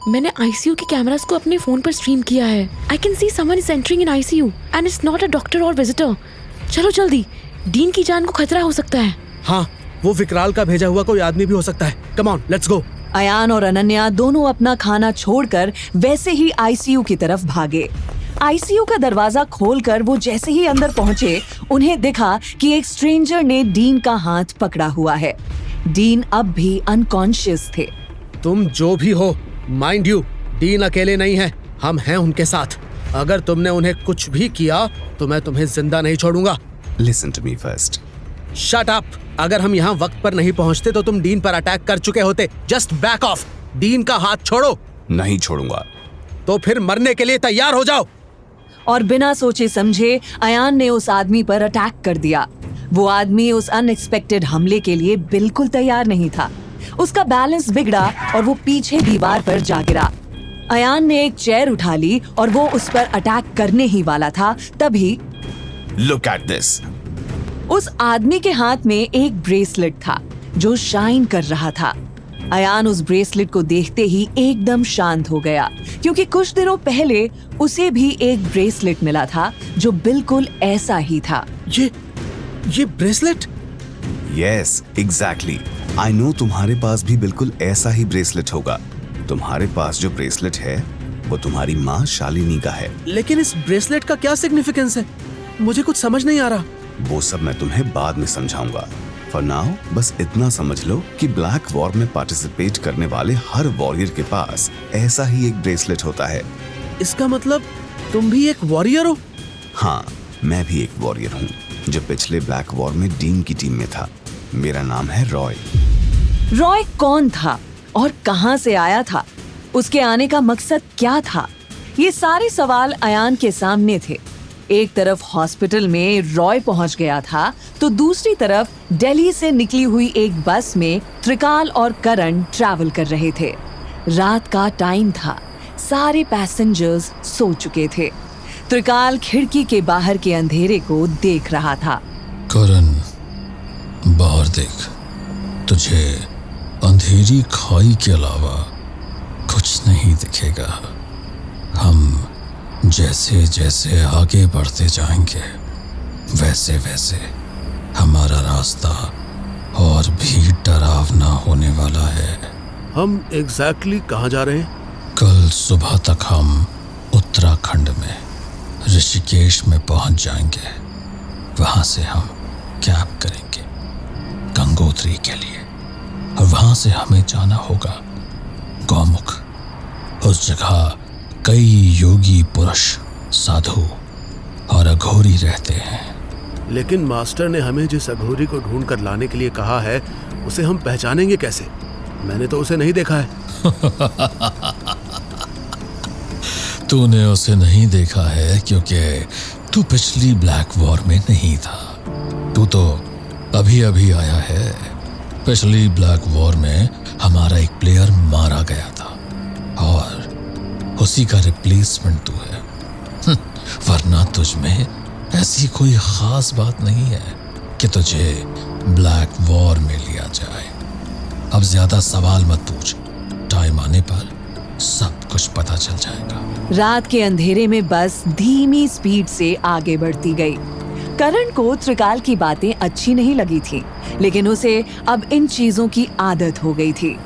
मैंने आईसीयू के कैमरास को अपने फोन पर स्ट्रीम किया है। I can see someone is entering in ICU and it's not a doctor और विजिटर। चलो जल्दी, डीन की जान को खतरा हो सकता है। हाँ, वो विकराल का भेजा हुआ कोई आदमी भी हो सकता है। Come on, let's go. Ayaan और अनन्या दोनों अपना खाना छोड़कर वैसे ही आईसीयू की तरफ भागे। आईसीयू का दरवाजा खोलकर वो जैसे ही अंदर पहुंचे, उन्हें दिखा कि एक स्ट्रेंजर ने डीन का हाथ पकड़ा हुआ है। डीन अब भी अनकॉन्शियस थे। तुम जो भी हो, माइंड यू, डीन अकेले नहीं है, हम हैं उनके साथ। अगर तुमने उन्हें कुछ भी किया तो मैं तुम्हें जिंदा नहीं छोड़ूंगा। Listen to me first. Shut up. अगर हम यहाँ वक्त पर नहीं पहुँचते तो तुम डीन पर अटैक कर चुके होते। Just back of. डीन का हाथ छोड़ो। नहीं छोड़ूंगा। तो फिर मरने के लिए तैयार हो जाओ। और बिना सोचे समझे अयान ने उस आदमी पर अटैक कर दिया। वो आदमी उस अनएक्सपेक्टेड हमले के लिए बिल्कुल तैयार नहीं था। उसका बैलेंस बिगड़ा और वो पीछे दीवार पर जा गिरा। अयान ने एक चेयर उठा ली और वो उस पर अटैक करने ही वाला था, तभी लुक एट दिस। उस आदमी के हाथ में एक ब्रेसलेट था जो शाइन कर रहा था। अयान उस ब्रेसलेट को देखते ही एकदम शांत हो गया, क्योंकि कुछ दिनों पहले उसे भी एक ब्रेसलेट मिला था जो बिल्कुल ऐसा ही था। ये bracelet? Yes, exactly. I know तुम्हारे पास भी बिल्कुल ऐसा ही ब्रेसलेट होगा। तुम्हारे पास जो ब्रेसलेट है वो तुम्हारी माँ शालिनी का है। लेकिन इस ब्रेसलेट का क्या सिग्निफिकेंस है? मुझे कुछ समझ नहीं आ रहा। वो सब मैं तुम्हें बाद में समझाऊंगा। फॉर नाउ बस इतना समझ लो कि ब्लैक वॉर में पार्टिसिपेट करने वाले हर वॉरियर के पास ऐसा ही एक ब्रेसलेट होता है। इसका मतलब तुम भी एक वॉरियर हो? हाँ, मैं भी एक वॉरियर हूँ जो पिछले ब्लैक वॉर में डीन की टीम में था। मेरा नाम है रॉय। रॉय कौन था और कहां से आया था? उसके आने का मकसद क्या था? ये सारे सवाल अयान के सामने थे। एक तरफ हॉस्पिटल में रॉय पहुंच गया था तो दूसरी तरफ दिल्ली से निकली हुई एक बस में त्रिकाल और करण ट्रैवल कर रहे थे। रात का टाइम था, सारे पैसेंजर्स सो चुके थे। त्रिकाल खिड़की के बाहर के अंधेरे को देख रहा था। करण, बाहर देख, तुझे अंधेरी खाई के अलावा कुछ नहीं दिखेगा। हम जैसे जैसे आगे बढ़ते जाएंगे वैसे वैसे हमारा रास्ता और भी डरावना होने वाला है। हम एग्जैक्टली कहाँ जा रहे हैं? कल सुबह तक हम उत्तराखंड में ऋषिकेश में पहुंच जाएंगे। वहां से हम कैब करेंगे गंगोत्री के लिए और वहां से हमें जाना होगा गौमुख। उस जगह कई योगी पुरुष, साधु और अघोरी रहते हैं। लेकिन मास्टर ने हमें जिस अघोरी को ढूंढ कर लाने के लिए कहा है उसे हम पहचानेंगे कैसे? मैंने तो उसे नहीं देखा है। तूने उसे नहीं देखा है क्योंकि तू पिछली ब्लैक वॉर में नहीं था। तू तो अभी अभी आया है। पिछली ब्लैक वॉर में हमारा एक प्लेयर मारा गया था और उसी का रिप्लेसमेंट तू है। वरना तुझ में ऐसी कोई खास बात नहीं है कि तुझे ब्लैक वॉर में लिया जाए। अब ज्यादा सवाल मत पूछ, टाइम आने पर सब कुछ पता चल जाएगा। रात के अंधेरे में बस धीमी स्पीड से आगे बढ़ती गई। करण को त्रिकाल की बातें अच्छी नहीं लगी थी, लेकिन उसे अब इन चीजों की आदत हो गई थी।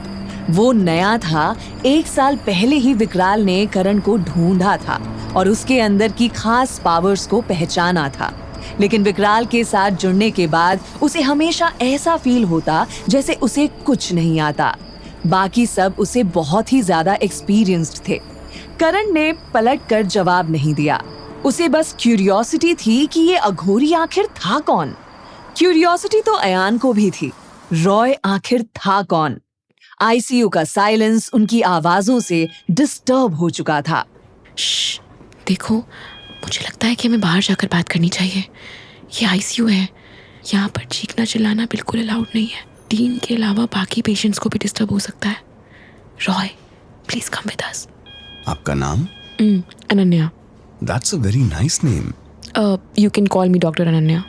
वो नया था। 1 साल पहले ही विकराल ने करण को ढूंढा था और उसके अंदर की खास पावर्स को पहचाना था। लेकिन विकराल के साथ जुड़ने के बाद उसे हमेशा ऐसा फील होता जैसे उसे कुछ नहीं आता। बाकी सब उसे बहुत ही ज्यादा एक्सपीरियंस्ड थे। करण ने पलटकर जवाब नहीं दिया। उसे बस क्यूरियोसिटी थी कि ये अघोरी आखिर था कौन। क्यूरियोसिटी तो अयान को भी थी। रॉय आखिर था कौन? आईसीयू का साइलेंस उनकी आवाजों से डिस्टर्ब हो चुका था। श्श, देखो, मुझे लगता है कि हमें बाहर जाकर बात करनी चाहिए। ये आईसीयू है, यहाँ पर चीखना चिल्लाना बिल्कुल अलाउड नहीं है। डीन के अलावा बाकी पेशेंट्स को भी डिस्टर्ब हो सकता है। Roy, please come with us. आपका नाम? Ananya. That's a very nice name. You can call me doctor Ananya.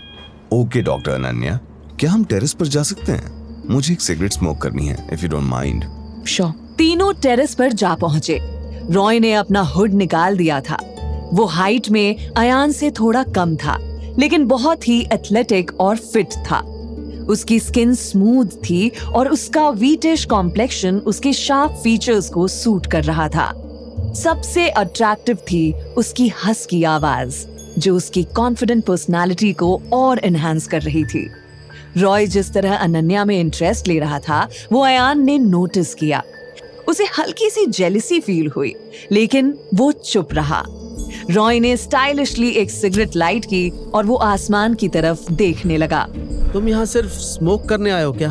Okay doctor Ananya, क्या हम टेरेस पर जा सकते हैं? मुझे एक सिगरेट स्मोक करनी है, if you don't mind. Sure. तीनों टेरेस पर जा पहुंचे। रॉय ने अपना हुड निकाल दिया था। वो हाइट में अयान से थोड़ा कम था, लेकिन बहुत ही एथलेटिक और फिट था। उसकी स्किन स्मूथ थी और उसका वीटिश कॉम्प्लेक्शन उसके शार्प फीचर्स को सूट कर रहा था। सबसे अट्रैक्टिव थी उसकी हस्की आवाज, जो उसकी कॉन्फिडेंट पर्सनालिटी को और एनहांस कर रही थी। रॉय जिस तरह अनन्या में इंटरेस्ट ले रहा था, वो अयान ने नोटिस किया। उसे हल्की सी जेलसी फील हुई, लेकिन वो चुप रहा। रॉय ने स्टाइलिशली एक सिगरेट लाइट की और वो आसमान की तरफ देखने लगा। तुम यहाँ सिर्फ स्मोक करने आए हो क्या?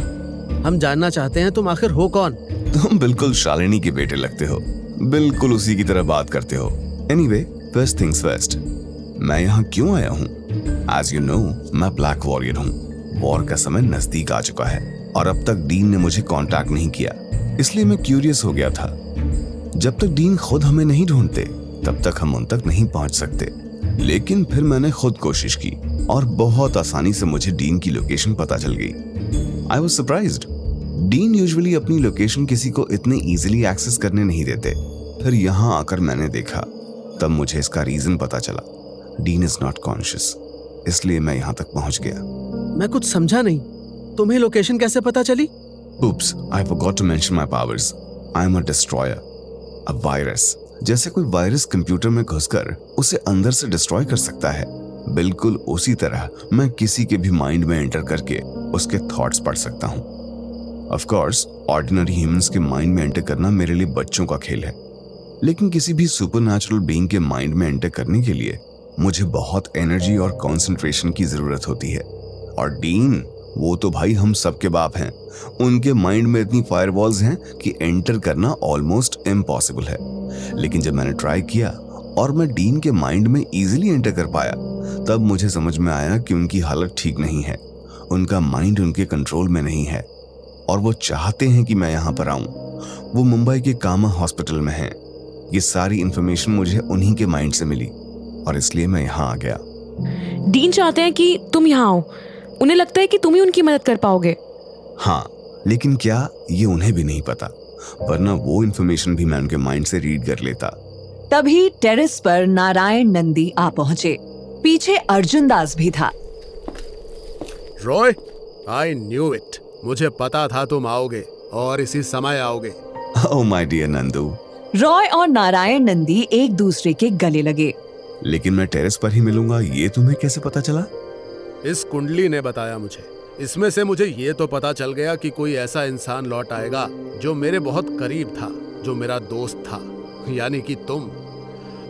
हम जानना चाहते हैं तुम आखिर हो कौन? तुम बिल्कुल शालिनी के बेटे लगते हो, बिल्कुल उसी की तरह बात करते हो। एनीवे, फर्स्ट थिंग्स फर्स्ट, मैं यहाँ क्यों आया हूँ? एज यू नो, मैं ब्लैक वॉरियर हूँ। वॉर का समय नजदीक आ चुका है और अब तक डीन ने मुझे कांटेक्ट नहीं किया, इसलिए मैं क्यूरियस हो गया था। जब तक डीन खुद हमें नहीं ढूंढते, तब तक हम उन तक नहीं पहुंच सकते। लेकिन फिर मैंने खुद कोशिश की और बहुत आसानी से मुझे डीन की लोकेशन पता चल गई। I was surprised. Dean usually अपनी लोकेशन किसी को इतने इजीली एक्सेस करने नहीं देते। फिर यहाँ आकर मैंने देखा, तब मुझे इसका रीजन पता चला। डीन इज नॉट कॉन्शियस, इसलिए मैं यहाँ तक पहुंच गया। मैं कुछ समझा नहीं, तुम्हें लोकेशन कैसे पता चली? Oops, I forgot to mention my powers. I am a destroyer, a virus. जैसे कोई वायरस कंप्यूटर में घुसकर उसे अंदर से डिस्ट्रॉय कर सकता है, बिल्कुल उसी तरह मैं किसी के भी माइंड में एंटर करके उसके थॉट्स पढ़ सकता हूँ। ऑफ कोर्स, ऑर्डिनरी ह्यूमंस के माइंड में एंटर करना मेरे लिए बच्चों का खेल है, लेकिन किसी भी सुपरनैचुरल बीइंग के माइंड में एंटर करने के लिए मुझे बहुत एनर्जी और कंसंट्रेशन की जरूरत होती है। और डीन, वो तो भाई हम सबके बाप हैं। उनके माइंड में इतनी फायरवॉल्स हैं कि एंटर करना ऑलमोस्ट इम्पॉसिबल है। लेकिन जब मैंने ट्राई किया और मैं डीन के माइंड में इजीली एंटर कर पाया, तब मुझे समझ में आया कि उनकी हालत ठीक नहीं है। उनका माइंड उनके कंट्रोल में नहीं है और वो चाहते हैं कि मैं यहाँ पर आऊँ। वो मुंबई के कामा हॉस्पिटल में हैं। ये सारी इंफॉर्मेशन मुझे उन्हीं के माइंड से मिली और इसलिए मैं यहाँ आ गया। डीन चाहते हैं कि तुम यहाँ आओ। उन्हें लगता है कि तुम ही उनकी मदद कर पाओगे। हाँ, लेकिन क्या ये उन्हें भी नहीं पता, वरना वो इन्फॉर्मेशन भी मैं उनके माइंड से रीड कर लेता। तभी टेरेस पर नारायण नंदी आ पहुंचे। पीछे अर्जुन दास भी था। Roy, I knew it. मुझे पता था तुम आओगे और इसी समय आओगे। Oh my dear Nandu. Roy और नारायण नंदी एक दूसरे के गले लगे। लेकिन मैं टेरेस पर ही मिलूंगा, ये तुम्हें कैसे पता चला? इस कुंडली ने बताया मुझे। इसमें से मुझे ये तो पता चल गया कि कोई ऐसा इंसान लौट आएगा जो मेरे बहुत करीब था, जो मेरा दोस्त था, यानी कि तुम।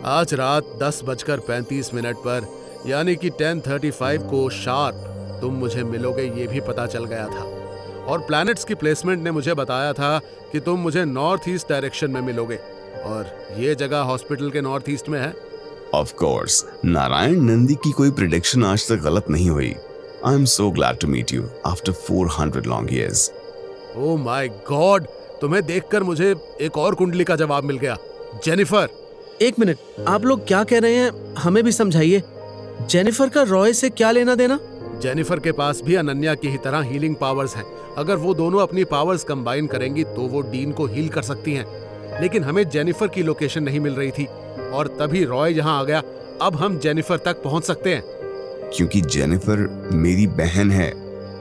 आज रात 10:35 पर यानी कि 10:35 को शार्प तुम मुझे मिलोगे, ये भी पता चल गया था। और प्लैनेट्स की प्लेसमेंट ने मुझे बताया था कि तुम मुझे नॉर्थ ईस्ट डायरेक्शन में मिलोगे, और ये जगह हॉस्पिटल के नॉर्थ ईस्ट में है। ऑफ कोर्स, नारायण नंदी की कोई प्रेडिक्शन आज तक गलत नहीं हुई। I am so glad to meet you after 400 long years. Oh my god, तुम्हें देखकर मुझे एक और कुंडली का जवाब मिल गया। जेनिफर। एक मिनट, आप लोग क्या कह रहे हैं, हमें भी समझाइए। जेनिफर का रॉय से क्या लेना देना? जेनिफर के पास भी अनन्या की ही तरह हीलिंग पावर्स हैं। अगर वो दोनों अपनी पावर्स कंबाइन करेंगी तो वो डीन को हील कर सकती हैं। लेकिन हमें जेनिफर की लोकेशन नहीं मिल रही थी और तभी रॉय यहाँ आ गया। अब हम जेनिफर तक पहुंच सकते हैं। क्योंकि जेनिफर मेरी बहन है।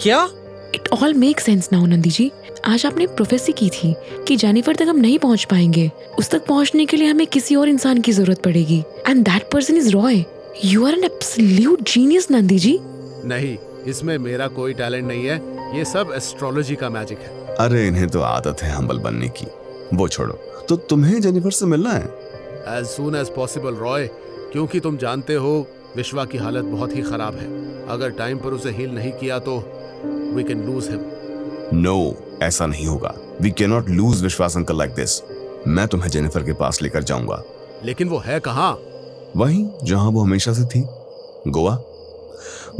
क्या? It all make sense now Nandi ji. आज आपने प्रोफेसी की थी कि जेनिफर तक हम नहीं पहुंच पाएंगे। उस तक पहुंचने के लिए हमें किसी और इंसान की जरूरत पड़ेगी, and that person is Roy. You are an absolute genius Nandi ji. नहीं, इसमें मेरा कोई टैलेंट नहीं है, ये सब एस्ट्रोलॉजी का मैजिक है। अरे इन्हें तो आदत है हम्बल बनने की। वो छोड़ो, तो तुम्हें जेनिफर से मिलना है? As soon as possible Roy, क्योंकि तुम जानते हो विश्वा की हालत बहुत ही खराब है। अगर टाइम पर उसे हील नहीं किया तो we can lose him. No, ऐसा नहीं होगा। We can not lose Vishwas uncle like this. मैं तुम्हें जेनिफर के पास लेकर जाऊंगा। लेकिन वो है कहाँ? वहीं जहां वो हमेशा से थी, गोवा।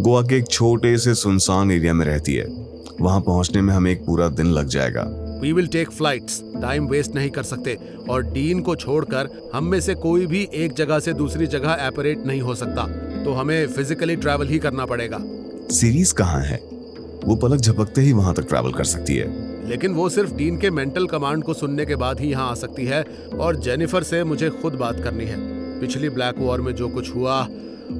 गोवा के एक छोटे से सुनसान एरिया में रहती है। वहां पहुंचने में हमें एक पूरा दिन लग जाएगा। We will take flights, time waste नहीं कर सकते। और डीन को छोड़कर हम में से कोई भी एक जगह से दूसरी जगह ऑपरेट नहीं हो सकता, तो हमें फिजिकली ट्रैवल ही करना पड़ेगा। सीरीज कहाँ है? वो पलक झपकते ही वहां तक ट्रैवल कर सकती है। लेकिन वो सिर्फ डीन के मेंटल कमांड को सुनने के बाद ही यहाँ आ सकती है, और जेनिफर से मुझे खुद बात करनी है। पिछली ब्लैक वॉर में जो कुछ हुआ,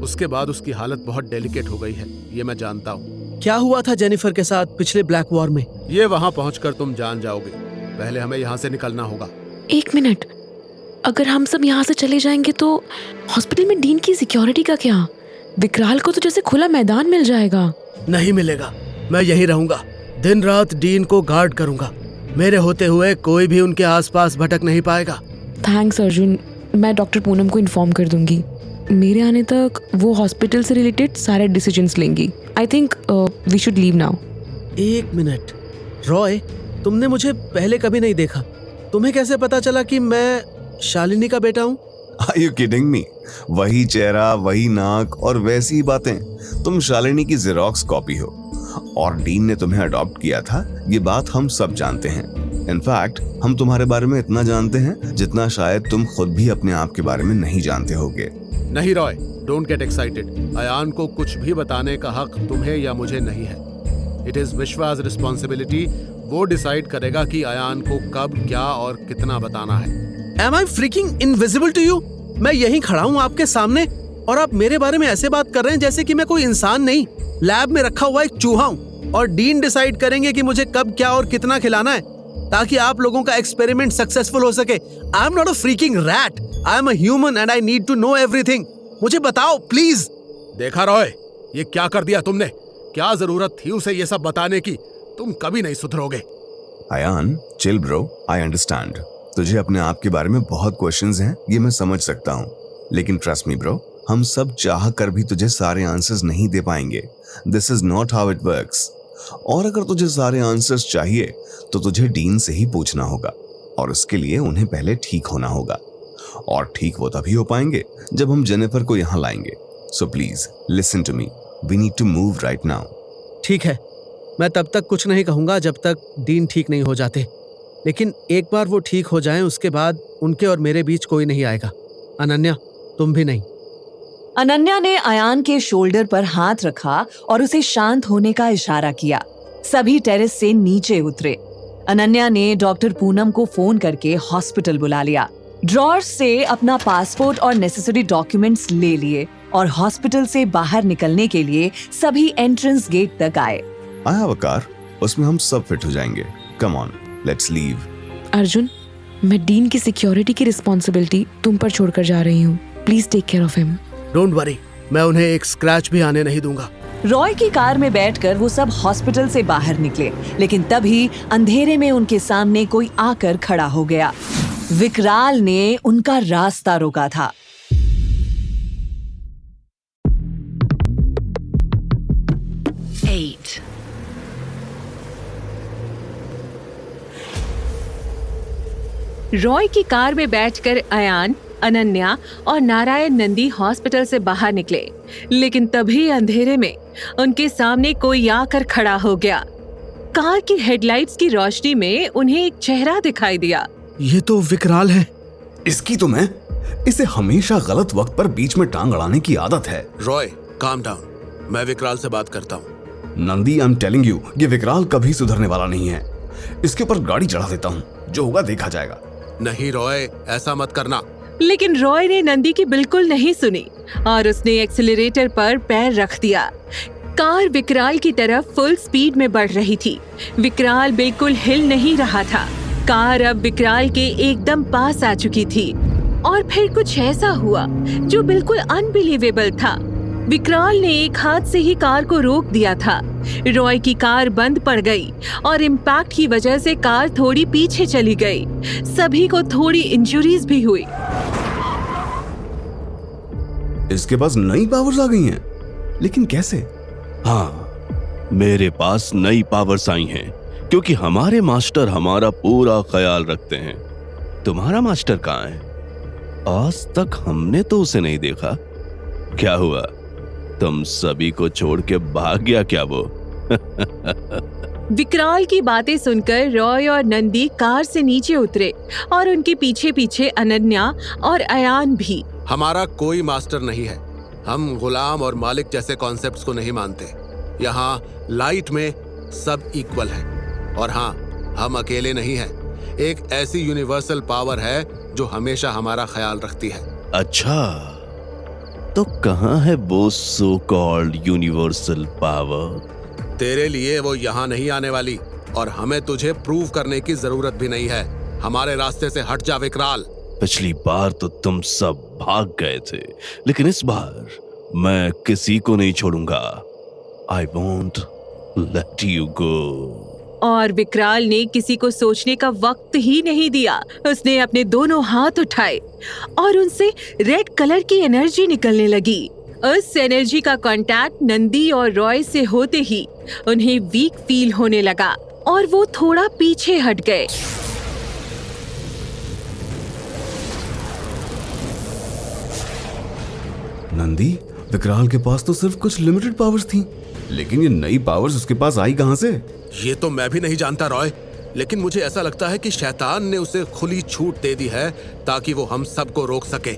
उसके बाद उसकी हालत बहुत डेलिकेट हो गई है, ये मैं जानता हूँ। क्या हुआ था जेनिफर के साथ पिछले ब्लैक वॉर में? ये वहाँ पहुंचकर तुम जान जाओगे। पहले हमें यहाँ से निकलना होगा। एक मिनट, अगर हम सब यहाँ से चले जाएंगे तो हॉस्पिटल में डीन की सिक्योरिटी का क्या? विकराल को तो जैसे खुला मैदान मिल जाएगा। नहीं मिलेगा, मैं यहीं रहूंगा। दिन रात डीन को गार्ड करूंगा। मेरे होते हुए कोई भी उनके आसपास भटक नहीं पाएगा। थैंक्स अर्जुन, मैं डॉक्टर पूनम को इन्फॉर्म कर दूंगी। मेरे आने तक वो हॉस्पिटल से रिलेटेड सारे डिसीजंस लेंगी। I think we should leave now. एक मिनट, रॉय, तुमने मुझे पहले कभी नहीं देखा। तुम्हें कैसे पता चला कि मैं शालिनी का बेटा हूँ? Are you kidding me? वही चेहरा, वही नाक और वैसी ही बातें। तुम शालिनी की जेरोक्स कॉपी हो, और डीन ने तुम्हें अडॉप्ट किया था, ये बात हम सब जानते हैं। इनफैक्ट हम तुम्हारे बारे में इतना जानते हैं जितना शायद तुम खुद भी अपने आप के बारे में नहीं जानते होगे। नहीं Roy, don't get excited. Ayaan को कुछ भी बताने का हक तुम्हें या मुझे नहीं है। इट इज विश्वास रिस्पॉन्सिबिलिटी। वो डिसाइड करेगा कि अयान को कब, क्या और कितना बताना है। Am I freaking invisible to you? मैं यहीं खड़ा हूँ आपके सामने, और आप मेरे बारे में ऐसे बात कर रहे हैं जैसे कि मैं कोई इंसान नहीं, लैब में रखा हुआ एक चूहा हूँ। और डीन डिसाइड करेंगे कि मुझे कब, क्या और कितना खिलाना है, ताकि आप लोगों का एक्सपेरिमेंट सक्सेसफुल हो सके। I am not a freaking rat, I am a human and I need to know everything. मुझे बताओ प्लीज। देखा रॉय, ये क्या कर दिया तुमने? क्या जरूरत थी उसे ये सब बताने की? तुम कभी नहीं सुधरोगे। Ayaan, chill bro, I understand. तुझे अपने आप के बारे में बहुत क्वेश्चंस हैं, ये मैं समझ सकता हूँ। लेकिन ट्रस्ट मी ब्रो, हम सब चाह कर भी तुझे सारे आंसर्स नहीं दे पाएंगे। This is not how it works. और अगर तुझे सारे आंसर्स चाहिए तो तुझे डीन से ही पूछना होगा, और उसके लिए उन्हें पहले ठीक होना होगा। और ठीक वो तभी हो पाएंगे जब हम जेनिफर को यहाँ लाएंगे। So please listen to me, we need to move right now. ठीक है, मैं तब तक कुछ नहीं कहूंगा जब तक डीन ठीक नहीं हो जाते। लेकिन एक बार वो ठीक हो जाएं, उसके बाद उनके और मेरे बीच कोई नहीं आएगा। अनन्या, तुम भी नहीं। अनन्या ने अयान के शोल्डर पर हाथ रखा और उसे शांत होने का इशारा किया। सभी टेरेस से नीचे उतरे। अनन्या ने डॉक्टर पूनम को फोन करके हॉस्पिटल बुला लिया। ड्रॉर से अपना पासपोर्ट और नेसेसरी डॉक्यूमेंट्स ले लिए और हॉस्पिटल से बाहर निकलने के लिए सभी एंट्रेंस गेट तक आए। आई हैव अ कार, उसमें हम सब फिट हो जाएंगे। कम ऑन, लेट्स लीव। अर्जुन, मैं डीन की सिक्योरिटी की रिस्पॉन्सिबिलिटी तुम पर छोड़कर जा रही हूँ। Please take care of him. Don't worry, मैं उन्हें एक स्क्रैच भी आने नहीं दूंगा। रॉय की कार में बैठकर वो सब हॉस्पिटल से बाहर निकले, लेकिन तभी अंधेरे में उनके सामने कोई आकर खड़ा हो गया। विकराल ने उनका रास्ता रोका था। रॉय की कार में बैठकर अयान, अनन्या और नारायण नंदी हॉस्पिटल से बाहर निकले, लेकिन तभी अंधेरे में उनके सामने कोई आकर खड़ा हो गया। कार की हेडलाइट्स की रोशनी में उन्हें एक चेहरा दिखाई दिया। ये तो विकराल है। इसकी तो इसे हमेशा गलत वक्त पर बीच में टांग अड़ाने की आदत है। रॉय, काम डाउन, मैं विकराल से बात करता हूँ। Nandi, I am telling you, ये विकराल कभी सुधरने वाला नहीं है। इसके ऊपर गाड़ी चढ़ा देता हूँ, जो होगा देखा जाएगा। नहीं रॉय, ऐसा मत करना। लेकिन रॉय ने नंदी की बिल्कुल नहीं सुनी और उसने एक्सीलरेटर पर पैर रख दिया। कार विकराल की तरफ फुल स्पीड में बढ़ रही थी। विकराल बिल्कुल हिल नहीं रहा था। कार अब विकराल के एकदम पास आ चुकी थी और फिर कुछ ऐसा हुआ जो बिल्कुल अनबिलीवेबल था। विकराल ने एक हाथ से ही कार को रोक दिया था। रॉय की कार बंद पड़ गई और इम्पैक्ट की वजह से कार थोड़ी पीछे चली गई। सभी को थोड़ी इंजरीज भी हुई। इसके पास नई पावर्स आ गई हैं, लेकिन कैसे? हाँ, मेरे पास नई पावर्स आई हैं क्योंकि हमारे मास्टर हमारा पूरा ख्याल रखते हैं। तुम्हारा मास्टर कहाँ है? आज तक हमने तो उसे नहीं देखा। क्या हुआ, तुम सभी को छोड़ के भाग गया क्या वो? विकराल की बातें सुनकर रॉय और नंदी कार से नीचे उतरे और उनके पीछे पीछे अनन्या और अयान भी। हमारा कोई मास्टर नहीं है। हम गुलाम और मालिक जैसे कॉन्सेप्ट्स को नहीं मानते। यहाँ लाइट में सब इक्वल है। और हाँ, हम अकेले नहीं हैं। एक ऐसी यूनिवर्सल पावर है जो हमेशा हमारा ख्याल रखती है। अच्छा, तो कहाँ है वो सो कॉल्ड यूनिवर्सल पावर? तेरे लिए वो यहाँ नहीं आने वाली और हमें तुझे प्रूव करने की जरूरत भी नहीं है। हमारे रास्ते से हट जा विकराल। पिछली बार तो तुम सब भाग गए थे, लेकिन इस बार मैं किसी को नहीं छोड़ूंगा। I won't let you go. और विकराल ने किसी को सोचने का वक्त ही नहीं दिया। उसने अपने दोनों हाथ उठाए और उनसे रेड कलर की एनर्जी निकलने लगी। उस एनर्जी का कांटेक्ट नंदी और रॉय से होते ही उन्हें वीक फील होने लगा और वो थोड़ा पीछे हट गए। नंदी, विकराल के पास तो सिर्फ कुछ लिमिटेड पावर्स थी, लेकिन ये नई पावर्स उसके पास आई कहां से? ये तो मैं भी नहीं जानता रॉय, लेकिन मुझे ऐसा लगता है कि शैतान ने उसे खुली छूट दे दी है ताकि वो हम सबको रोक सके।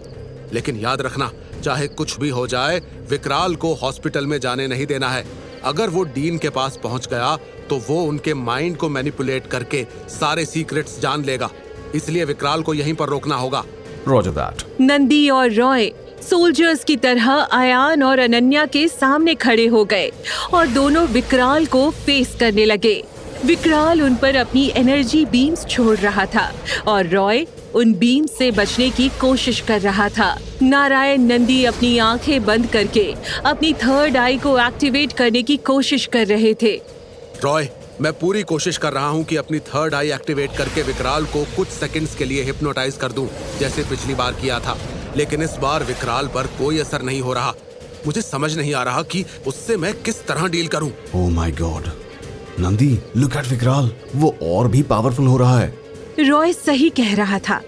लेकिन याद रखना, चाहे कुछ भी हो जाए, विकराल को हॉस्पिटल में जाने नहीं देना है। अगर वो डीन के पास पहुंच गया तो वो उनके माइंड को मैनिपुलेट करके सारे सीक्रेट्स जान लेगा। इसलिए विकराल को यहीं पर रोकना होगा। Roger that. नंदी और रॉय सोल्जर्स की तरह अयान और अनन्या के सामने खड़े हो गए और दोनों विकराल को फेस करने लगे। विकराल उन पर अपनी एनर्जी बीम्स छोड़ रहा था और रॉय उन बीम से बचने की कोशिश कर रहा था। नारायण नंदी अपनी आंखें बंद करके अपनी थर्ड आई को एक्टिवेट करने की कोशिश कर रहे थे। रॉय, मैं पूरी कोशिश कर रहा हूँ कि अपनी थर्ड आई एक्टिवेट करके विकराल को कुछ सेकंड्स के लिए हिप्नोटाइज कर दूं, जैसे पिछली बार किया था। लेकिन इस बार विकराल पर कोई असर नहीं हो रहा। मुझे समझ नहीं आ रहा कि उससे मैं किस तरह डील करूं। ओह my God, Nandi, look at विकराल, वो और भी पावरफुल हो रहा है। रॉय सही कह रहा था।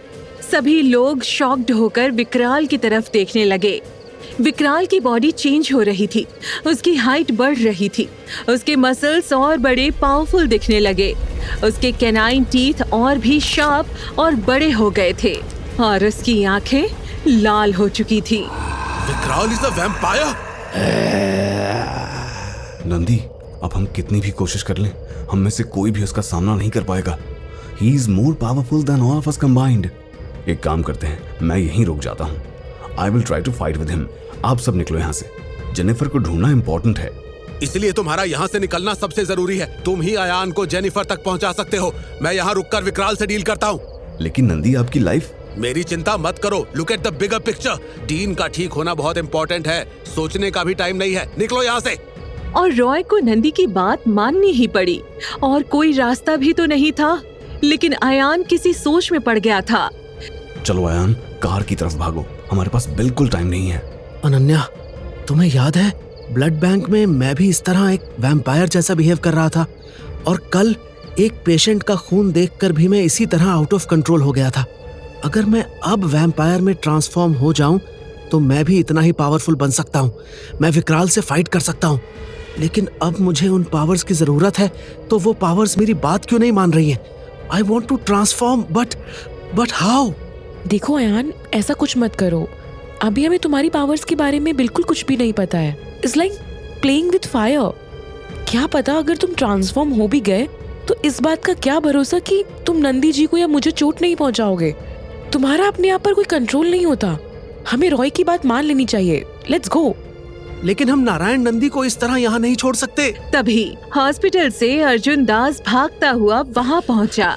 सभी लोग शॉक्ड होकर विकराल की तरफ देखने लगे। विकराल की बॉडी चेंज हो रही थी, उसकी हाइट बढ़ रही थी, उसके मसल्स और बड़े पावरफुल दिखने लगे, उसके कैनाइन टीथ और भी शार्प और बड़े हो गए थे और उसकी आंखें लाल हो चुकी थी। विकराल इज अ वैम्पायर। नंदी, अब हम कितनी भी कोशिश कर लें, हम में से कोई भी उसका सामना नहीं कर पाएगा। He is more powerful than all of us combined. एक काम करते हैं, मैं यहीं रुक जाता हूँ। I will try to fight with him. आप सब निकलो यहाँ से। जेनिफर को ढूंढना इम्पोर्टेंट है। इसलिए तुम्हारा यहाँ से निकलना सबसे जरूरी है। तुम ही अयान को जेनिफर तक पहुँचा सकते हो। मैं यहाँ रुककर विकराल से डील करता हूँ। लेकिन नंदी, आपकी लाइफ। मेरी चिंता मत करो। Look at the bigger picture. Dean का ठीक होना बहुत इंपॉर्टेंट है। सोचने का भी टाइम नहीं है। निकलो यहाँ से। और रॉय को नंदी की बात माननी ही पड़ी और कोई रास्ता भी तो नहीं था। लेकिन अयान किसी सोच में पड़ गया था। चलो अयान, कार की तरफ भागो, हमारे पास बिल्कुल टाइम नहीं है। अनन्या, तुम्हें याद है ब्लड बैंक में मैं भी इस तरह एक वैम्पायर जैसा बिहेव कर रहा था और कल एक पेशेंट का खून देखकर भी मैं इसी तरह आउट ऑफ कंट्रोल हो गया था। अगर मैं अब वैम्पायर में ट्रांसफॉर्म हो जाऊं तो मैं भी इतना ही पावरफुल बन सकता हूं। मैं विकराल से फाइट कर सकता हूं। लेकिन अब मुझे उन पावर्स की जरूरत है, तो वो पावर्स मेरी बात क्यों नहीं मान रही हैं? I want to transform, but how? देखो अयान, ऐसा कुछ मत करो। अभी हमें तुम्हारी पावर्स के बारे में बिल्कुल कुछ भी नहीं पता है। It's like playing with fire. क्या पता अगर तुम ट्रांसफॉर्म हो भी गए तो इस बात का क्या भरोसा कि तुम नंदी जी को या मुझे चोट नहीं पहुंचाओगे। तुम्हारा अपने आप पर कोई कंट्रोल नहीं होता। हमें रॉय की बात मान लेनी चाहिए। Let's go. लेकिन हम नारायण नंदी को इस तरह यहाँ नहीं छोड़ सकते। तभी हॉस्पिटल से अर्जुन दास भागता हुआ वहाँ पहुँचा।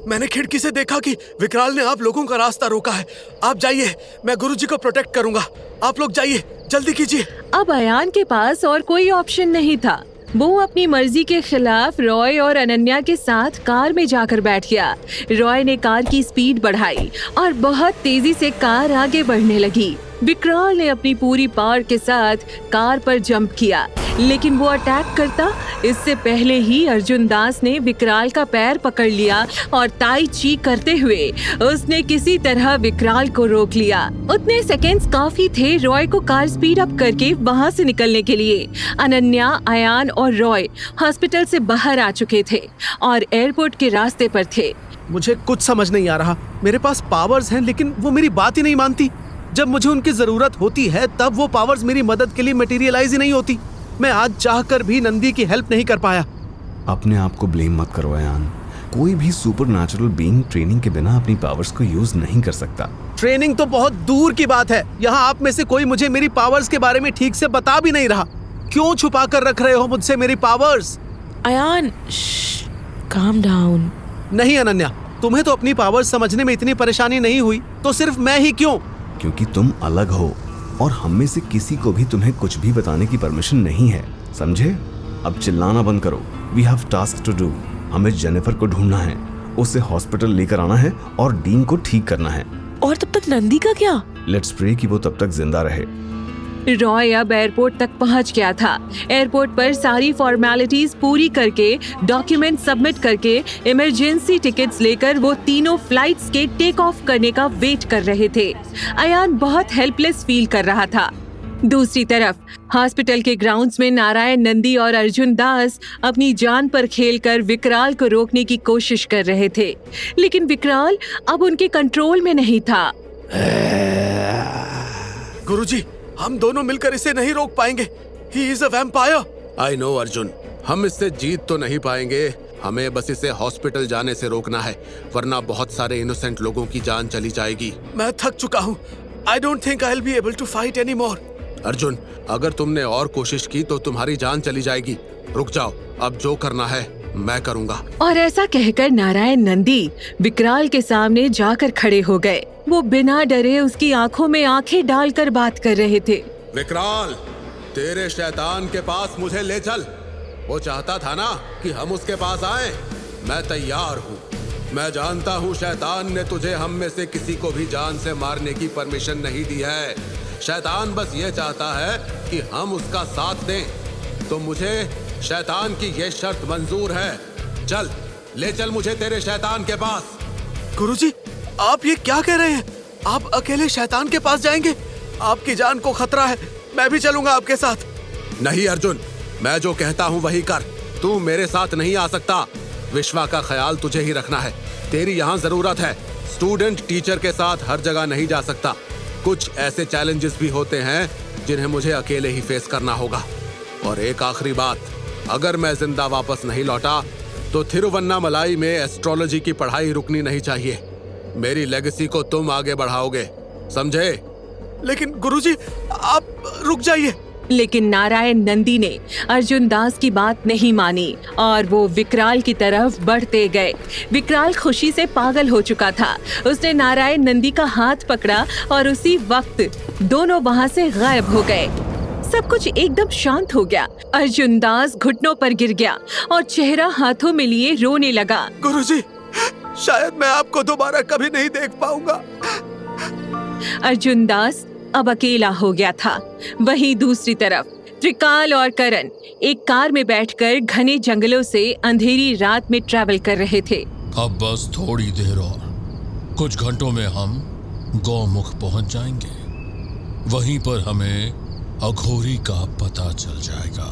मैंने खिड़की से देखा कि विकराल ने आप लोगों का रास्ता रोका है। आप जाइए, मैं गुरुजी को प्रोटेक्ट करूंगा। आप लोग जाइए, जल्दी कीजिए। अब अयान के पास और कोई ऑप्शन नहीं था। वो अपनी मर्जी के खिलाफ रॉय और अनन्या के साथ कार में जाकर बैठ गया। रॉय ने कार की स्पीड बढ़ाई और बहुत तेजी से कार आगे बढ़ने लगी। विकराल ने अपनी पूरी पावर के साथ कार पर जंप किया, लेकिन वो अटैक करता इससे पहले ही अर्जुन दास ने विकराल का पैर पकड़ लिया और ताई ची करते हुए उसने किसी तरह विकराल को रोक लिया। उतने सेकेंड्स काफी थे रॉय को कार स्पीड अप करके वहाँ से निकलने के लिए। अनन्या, अयान और रॉय हॉस्पिटल से बाहर आ चुके थे और एयरपोर्ट के रास्ते पर थे। मुझे कुछ समझ नहीं आ रहा। मेरे पास पावर्स हैं, लेकिन वो मेरी बात ही नहीं मानती। जब मुझे उनकी जरूरत होती है तब वो पावर्स मेरी मदद के लिए मटेरियलाइज ही नहीं होती। मैं आज चाहकर भी नंदी की हेल्प नहीं कर पाया। अपने आप को ब्लेम मत करो अयान। कोई भी सुपरनैचुरल बीइंग ट्रेनिंग के बिना अपनी पावर्स को यूज नहीं कर सकता। ट्रेनिंग तो बहुत दूर की बात है। यहाँ आप में से कोई मुझे मेरी पावर्स के बारे में ठीक से बता भी नहीं रहा। क्यों छुपा कर रख रहे हो मुझसे मेरी पावर्स? Ayan, calm down. नहीं अनन्या, तुम्हें तो अपनी पावर्स समझने में इतनी परेशानी नहीं हुई, तो सिर्फ मैं ही क्यों? क्योंकि तुम अलग हो और हम में से किसी को भी तुम्हें कुछ भी बताने की परमिशन नहीं है, समझे? अब चिल्लाना बंद करो। We have task to do. हमें जेनिफर को ढूंढना है, उसे हॉस्पिटल लेकर आना है और डीन को ठीक करना है। और तब तक नंदी का क्या? लेट्स प्रे कि वो तब तक जिंदा रहे। रॉय अब एयरपोर्ट तक पहुंच गया था। एयरपोर्ट पर सारी फॉर्मेलिटीज पूरी करके, डॉक्यूमेंट सबमिट करके, इमरजेंसी टिकट्स लेकर वो तीनों फ्लाइट्स के टेक ऑफ करने का वेट कर रहे थे। अयान बहुत हेल्पलेस फील कर रहा था। दूसरी तरफ हॉस्पिटल के ग्राउंड्स में नारायण नंदी और अर्जुन दास अपनी जान पर खेलकर विकराल को रोकने की कोशिश कर रहे थे, लेकिन विकराल अब उनके कंट्रोल में नहीं था। गुरुजी, हम दोनों मिलकर इसे नहीं रोक पाएंगे। He is a vampire. I know Arjun, हम इससे जीत तो नहीं पाएंगे। हमें बस इसे हॉस्पिटल जाने से रोकना है, वरना बहुत सारे इनोसेंट लोगों की जान चली जाएगी। मैं थक चुका हूँ। I don't think I'll be able to fight anymore. Arjun, अगर तुमने और कोशिश की तो तुम्हारी जान चली जाएगी। रुक जाओ, अब जो करना है मैं करूँगा। और ऐसा कहकर नारायण नंदी विकराल के सामने जाकर खड़े हो गए। वो बिना डरे उसकी आंखों में आंखें डालकर बात कर रहे थे। विकराल, तेरे शैतान के पास मुझे ले चल। वो चाहता था ना कि हम उसके पास आए। मैं तैयार हूँ। मैं जानता हूँ शैतान ने तुझे हम में से किसी को भी जान से मारने की परमिशन नहीं दी है। शैतान बस ये चाहता है कि हम उसका साथ दें। तो मुझे शैतान की ये शर्त मंजूर है। चल, ले चल मुझे तेरे शैतान के पास। गुरुजी, आप ये क्या कह रहे हैं? आप अकेले शैतान के पास जाएंगे? आपकी जान को खतरा है। मैं भी चलूंगा आपके साथ। नहीं अर्जुन, मैं जो कहता हूँ वही कर। तू मेरे साथ नहीं आ सकता। विश्वा का ख्याल तुझे ही रखना है। तेरी यहाँ जरूरत है। स्टूडेंट टीचर के साथ हर जगह नहीं जा सकता। कुछ ऐसे चैलेंजेस भी होते हैं जिन्हें मुझे अकेले ही फेस करना होगा। और एक आखिरी बात, अगर मैं जिंदा वापस नहीं लौटा तो थिरुवन्नामलाई में एस्ट्रोलॉजी की पढ़ाई रुकनी नहीं चाहिए। मेरी लेगेसी को तुम आगे बढ़ाओगे, समझे? लेकिन गुरुजी, आप रुक जाइए। लेकिन नारायण नंदी ने अर्जुन दास की बात नहीं मानी और वो विकराल की तरफ बढ़ते गए। विकराल खुशी से पागल हो चुका था। उसने नारायण नंदी का हाथ पकड़ा और उसी वक्त दोनों वहां से गायब हो गए। सब कुछ एकदम शांत हो गया। अर्जुन दास घुटनों पर गिर गया और चेहरा हाथों में लिए रोने लगा। गुरुजी, शायद मैं आपको दोबारा कभी नहीं देख पाऊंगा। अर्जुन दास अब अकेला हो गया था। वहीं दूसरी तरफ त्रिकाल और करण एक कार में बैठकर घने जंगलों से अंधेरी रात में ट्रैवल कर रहे थे। अब बस थोड़ी देर और, कुछ घंटों में हम गौमुख पहुंच जाएंगे। वहीं पर हमें अघोरी का पता चल जाएगा।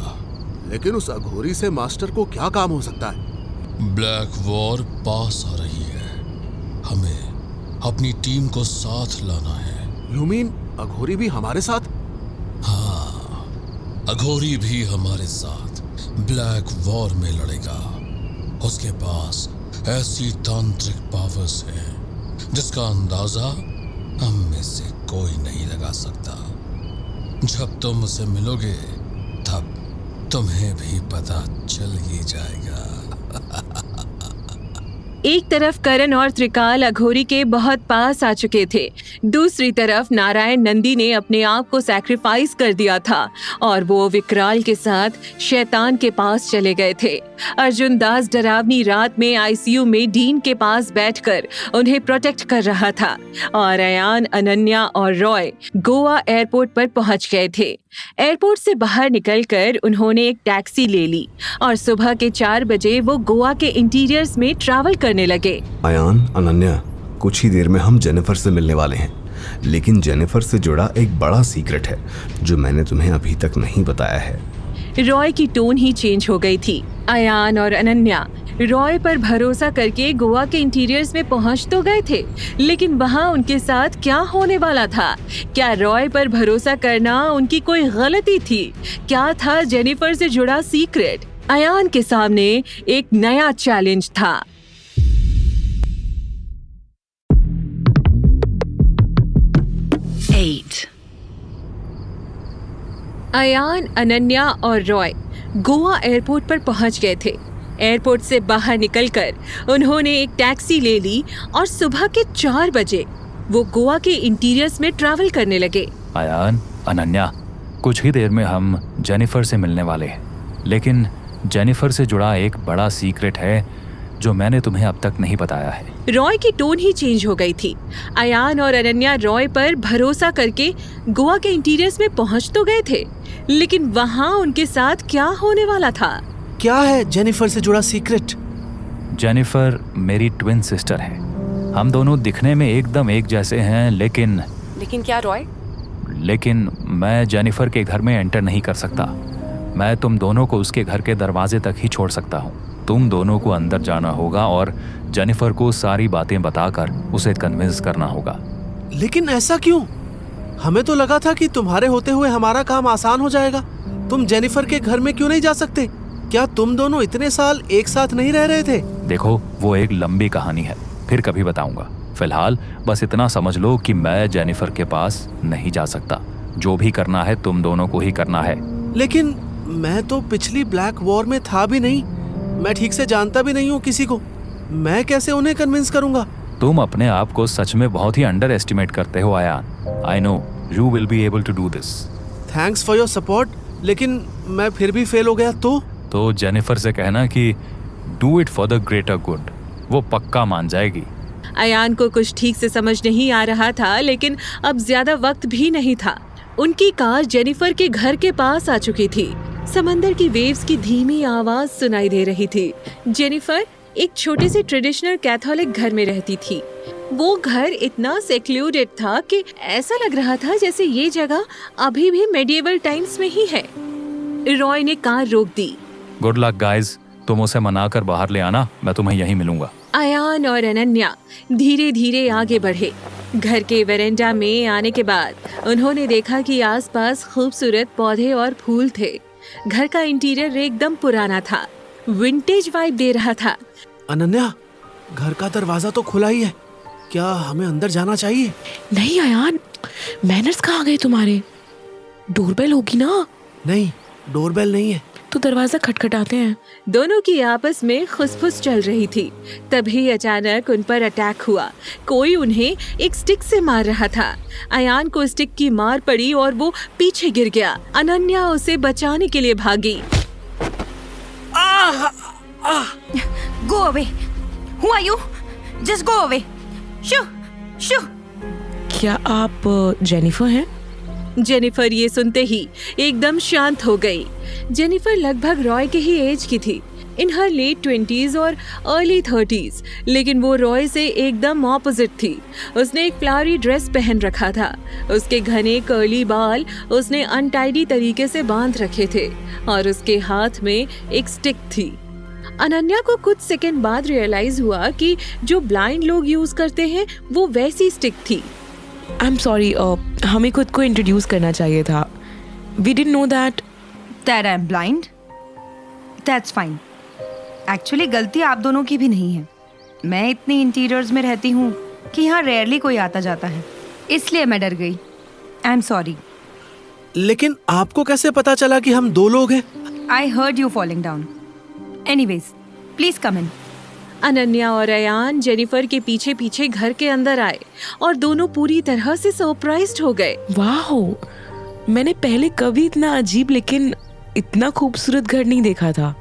लेकिन उस अघोरी से मास्टर को क्या काम हो सकता है? ब्लैक वॉर पास आ रही है। हमें अपनी टीम को साथ लाना है। You mean अघोरी भी हमारे साथ? हाँ, अघोरी भी हमारे साथ ब्लैक वॉर में लड़ेगा। उसके पास ऐसी तांत्रिक पावर्स हैं जिसका अंदाजा हम में से कोई नहीं लगा सकता। जब तुम उसे मिलोगे तब तुम्हें भी पता चल ही जाएगा। एक तरफ करण और त्रिकाल अघोरी के बहुत पास आ चुके थे, दूसरी तरफ नारायण नंदी ने अपने आप को सैक्रिफाइस कर दिया था और वो विकराल के साथ शैतान के पास चले गए थे। अर्जुन दास डरावनी रात में आईसीयू में डीन के पास बैठकर उन्हें प्रोटेक्ट कर रहा था और अयान, अनन्या और रॉय गोवा एयरपोर्ट पर पहुंच गए थे। एयरपोर्ट से बाहर निकलकर उन्होंने एक टैक्सी ले ली और सुबह के 4 बजे वो गोवा के इंटीरियर्स में ट्रैवल करने लगे। अयान, अनन्या, कुछ ही देर में हम जेनिफर से मिलने वाले हैं, लेकिन जेनिफर से जुड़ा एक बड़ा सीक्रेट है जो मैंने तुम्हें अभी तक नहीं बताया है। रॉय की टोन ही चेंज हो गई थी। अयान और अनन्या रॉय पर भरोसा करके गोवा के इंटीरियर्स में पहुंच तो गए थे, लेकिन वहां उनके साथ क्या होने वाला था? क्या रॉय पर भरोसा करना उनकी कोई गलती थी? क्या था जेनिफर से जुड़ा सीक्रेट? अयान के सामने एक नया चैलेंज था। अयान, अनन्या और रॉय गोवा एयरपोर्ट पर पहुंच गए थे। एयरपोर्ट से बाहर निकलकर उन्होंने एक टैक्सी ले ली और सुबह के 4 बजे वो गोवा के इंटीरियर्स में ट्रैवल करने लगे। अयान, अनन्या, कुछ ही देर में हम जेनिफर से मिलने वाले हैं, लेकिन जेनिफर से जुड़ा एक बड़ा सीक्रेट है जो मैंने तुम्हें अब तक नहीं बताया है। रॉय की टोन ही चेंज हो गई थी। अयान और अनन्या रॉय पर भरोसा करके गोवा के इंटीरियर्स में पहुंच तो गए थे, लेकिन वहां उनके साथ क्या होने वाला था? क्या है जेनिफर से जुड़ा सीक्रेट? जेनिफर मेरी ट्विन सिस्टर है। हम दोनों दिखने में एकदम एक जैसे हैं, लेकिन क्या रॉय? लेकिन मैं जेनिफर के घर में एंटर नहीं कर सकता। मैं तुम दोनों को उसके घर के दरवाजे तक ही छोड़ सकता हूँ। तुम दोनों को अंदर जाना होगा और जेनिफर को सारी बातें बताकर उसे कन्विंस करना होगा। लेकिन ऐसा क्यों? हमें तो लगा था कि तुम्हारे होते हुए हमारा काम आसान हो जाएगा। तुम जेनिफर के घर में क्यों नहीं जा सकते? क्या तुम दोनों इतने साल एक साथ नहीं रह रहे थे? देखो, वो एक लंबी कहानी है, फिर कभी बताऊंगा। फिलहाल बस इतना समझ लो कि मैं जेनिफर के पास नहीं जा सकता। जो भी करना है तुम दोनों को ही करना है। लेकिन मैं तो पिछली ब्लैक वॉर में था भी नहीं। मैं ठीक से जानता भी नहीं हूँ किसी को। मैं कैसे उन्हें कन्विंस करूंगा? तुम अपने आप को सच में बहुत ही अंडर एस्टिमेट करते हो Ayaan. I know you will be able to do this. Thanks for your support, लेकिन मैं फिर भी फेल हो गया तो जेनिफर से कहना कि do it for the greater good. वो पक्का मान जाएगी। अयान को कुछ ठीक से समझ नहीं आ रहा था, लेकिन अब ज्यादा वक्त भी नहीं था। उनकी कार जेनिफर के घर के पास आ चुकी थी। समंदर की वेव्स की धीमी आवाज सुनाई दे रही थी। जेनिफर एक छोटे से ट्रेडिशनल कैथोलिक घर में रहती थी। वो घर इतना सेक्लूडेड था कि ऐसा लग रहा था जैसे ये जगह अभी भी मेडिएवल टाइम्स में ही है। रॉय ने कार रोक दी। गुड लक गाइज, तुम उसे मनाकर बाहर ले आना, मैं तुम्हें यहीं मिलूंगा। अयान और अनन्या धीरे धीरे आगे बढ़े। घर के वेरेंडा में आने के बाद उन्होंने देखा कि आसपास खूबसूरत पौधे और फूल थे। घर का इंटीरियर एकदम पुराना था, विंटेज वाइब दे रहा था। अनन्या, घर का दरवाजा तो खुला ही है, क्या हमें अंदर जाना चाहिए? नहीं अयान, मैनर्स कहाँ गए तुम्हारे? डोरबेल होगी ना? नहीं, डोरबेल नहीं है। तो दरवाजा खटखटाते हैं। दोनों की आपस में खुसफुस चल रही थी। तभी अचानक उन पर अटैक हुआ। कोई उन्हें एक स्टिक से मार रहा था। अयान को स्टिक की मार पड़ी और वो पीछे गिर गया। अनन्या उसे बचाने के लिए भागी। Go away. Who are you? Just go away. Shoo, shoo. क्या आप जेनिफर हैं? जेनिफर ये सुनते ही एकदम शांत हो गई। जेनिफर लगभग रॉय के ही एज की थी, इन हर लेट 20s और अर्ली 30s, लेकिन वो रॉय से एकदम ऑपोजिट थी। उसने एक फ्लावरी ड्रेस पहन रखा था। उसके घने कर्ली बाल उसने अनटाइडी तरीके से बांध रखे थे और उसके हाथ में एक स्टिक थी। अनन्या को कुछ सेकंड बाद रियलाइज हुआ कि जो ब्लाइंड लोग यूज करते हैं वो वैसी स्टिक थी। आई एम सॉरी, हमें खुद को इंट्रोड्यूस करना चाहिए था। We didn't know that I am blind. That's fine. Actually गलती आप दोनों की भी नहीं है। मैं इतनी इंटीरियर्स में रहती हूँ कि यहाँ रेयरली कोई आता जाता है, इसलिए मैं डर गई। I am sorry. लेकिन आपको कैसे पता चला कि हम 2 लोग हैं? I heard you falling down. Anyways, please come in. Ananya और अयान जेनिफर के पीछे पीछे घर के अंदर आए और दोनों पूरी तरह से सरप्राइज्ड हो गए। वाह, मैंने पहले कभी इतना अजीब लेकिन इतना खूबसूरत घर नहीं देखा था।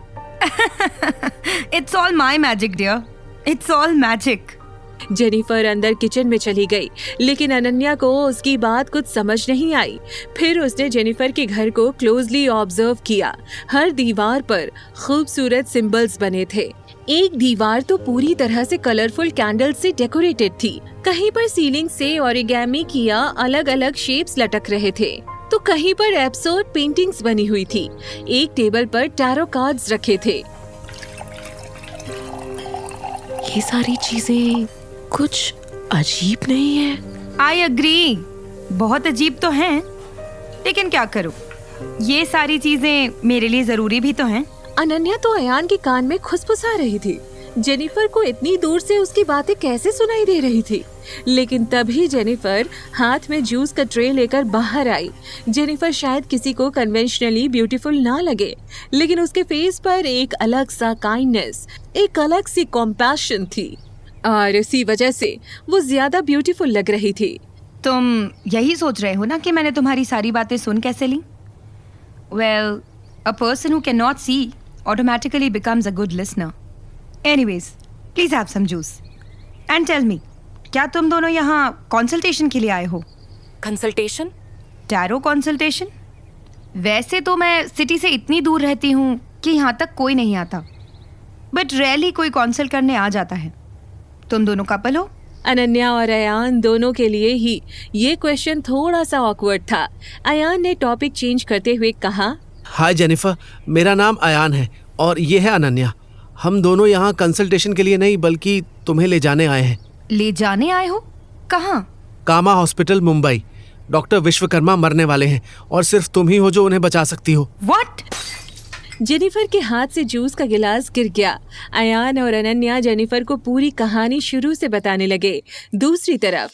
It's all my magic dear, it's all magic. Jennifer अंदर किचन में चली गई, लेकिन अनन्या को उसकी बात कुछ समझ नहीं आई। फिर उसने जेनिफर के घर को क्लोजली ऑब्जर्व किया। हर दीवार पर खूबसूरत सिंबल्स बने थे। एक दीवार तो पूरी तरह से कलरफुल कैंडल से डेकोरेटेड थी। कहीं पर सीलिंग से ओरिगेमी किया अलग अलग शेप्स लटक रहे थे, तो कहीं पर एब्सर्ड पेंटिंग्स बनी हुई थी। एक टेबल पर टैरो कार्ड्स रखे थे। ये सारी चीजें कुछ अजीब नहीं है? आई अग्री, बहुत अजीब तो हैं, लेकिन क्या करूं, ये सारी चीजें मेरे लिए जरूरी भी तो हैं। अनन्या तो अयान के कान में खुसफुसा रही थी। जेनिफर को इतनी दूर से उसकी बातें कैसे सुनाई दे रही थी। लेकिन तभी जेनिफर हाथ में जूस का ट्रे लेकर बाहर आई। जेनिफर शायद किसी को कन्वेंशनली ब्यूटीफुल ना लगे, लेकिन उसके फेस पर एक अलग सा काइंडनेस, एक अलग सी कॉम्पैशन थी, और इसी वजह से वो ज्यादा ब्यूटीफुल लग रही थी। तुम यही सोच रहे हो ना कि मैंने तुम्हारी सारी बातें सुन कैसे ली? Well, a person who can not see automatically becomes a good listener. Anyways, please have some juice. And tell me, क्या तुम दोनों यहाँ कंसल्टेशन के लिए आए हो? कंसल्टेशन? Tarot consultation? वैसे तो मैं सिटी से इतनी दूर रहती हूँ कि यहाँ तक कोई नहीं आता, बट रेयरली कोई कंसल्ट करने आ जाता है। तुम दोनों कपल हो? अनन्या और अयान दोनों के लिए ही ये क्वेश्चन थोड़ा सा ऑकवर्ड था। अयान ने टॉपिक चेंज करते हुए कहा, हाय जेनिफर, मेरा नाम अयान है और ये है अनन्या। हम दोनों यहाँ कंसल्टेशन के लिए नहीं बल्कि तुम्हें ले जाने आए हैं। ले जाने आए हो? कहाँ? कामा हॉस्पिटल, मुंबई। डॉक्टर विश्वकर्मा मरने वाले हैं और सिर्फ तुम ही हो जो उन्हें बचा सकती हो। What? जेनिफर के हाथ से जूस का गिलास गिर गया। अयान और अनन्या जेनिफर को पूरी कहानी शुरू से बताने लगे। दूसरी तरफ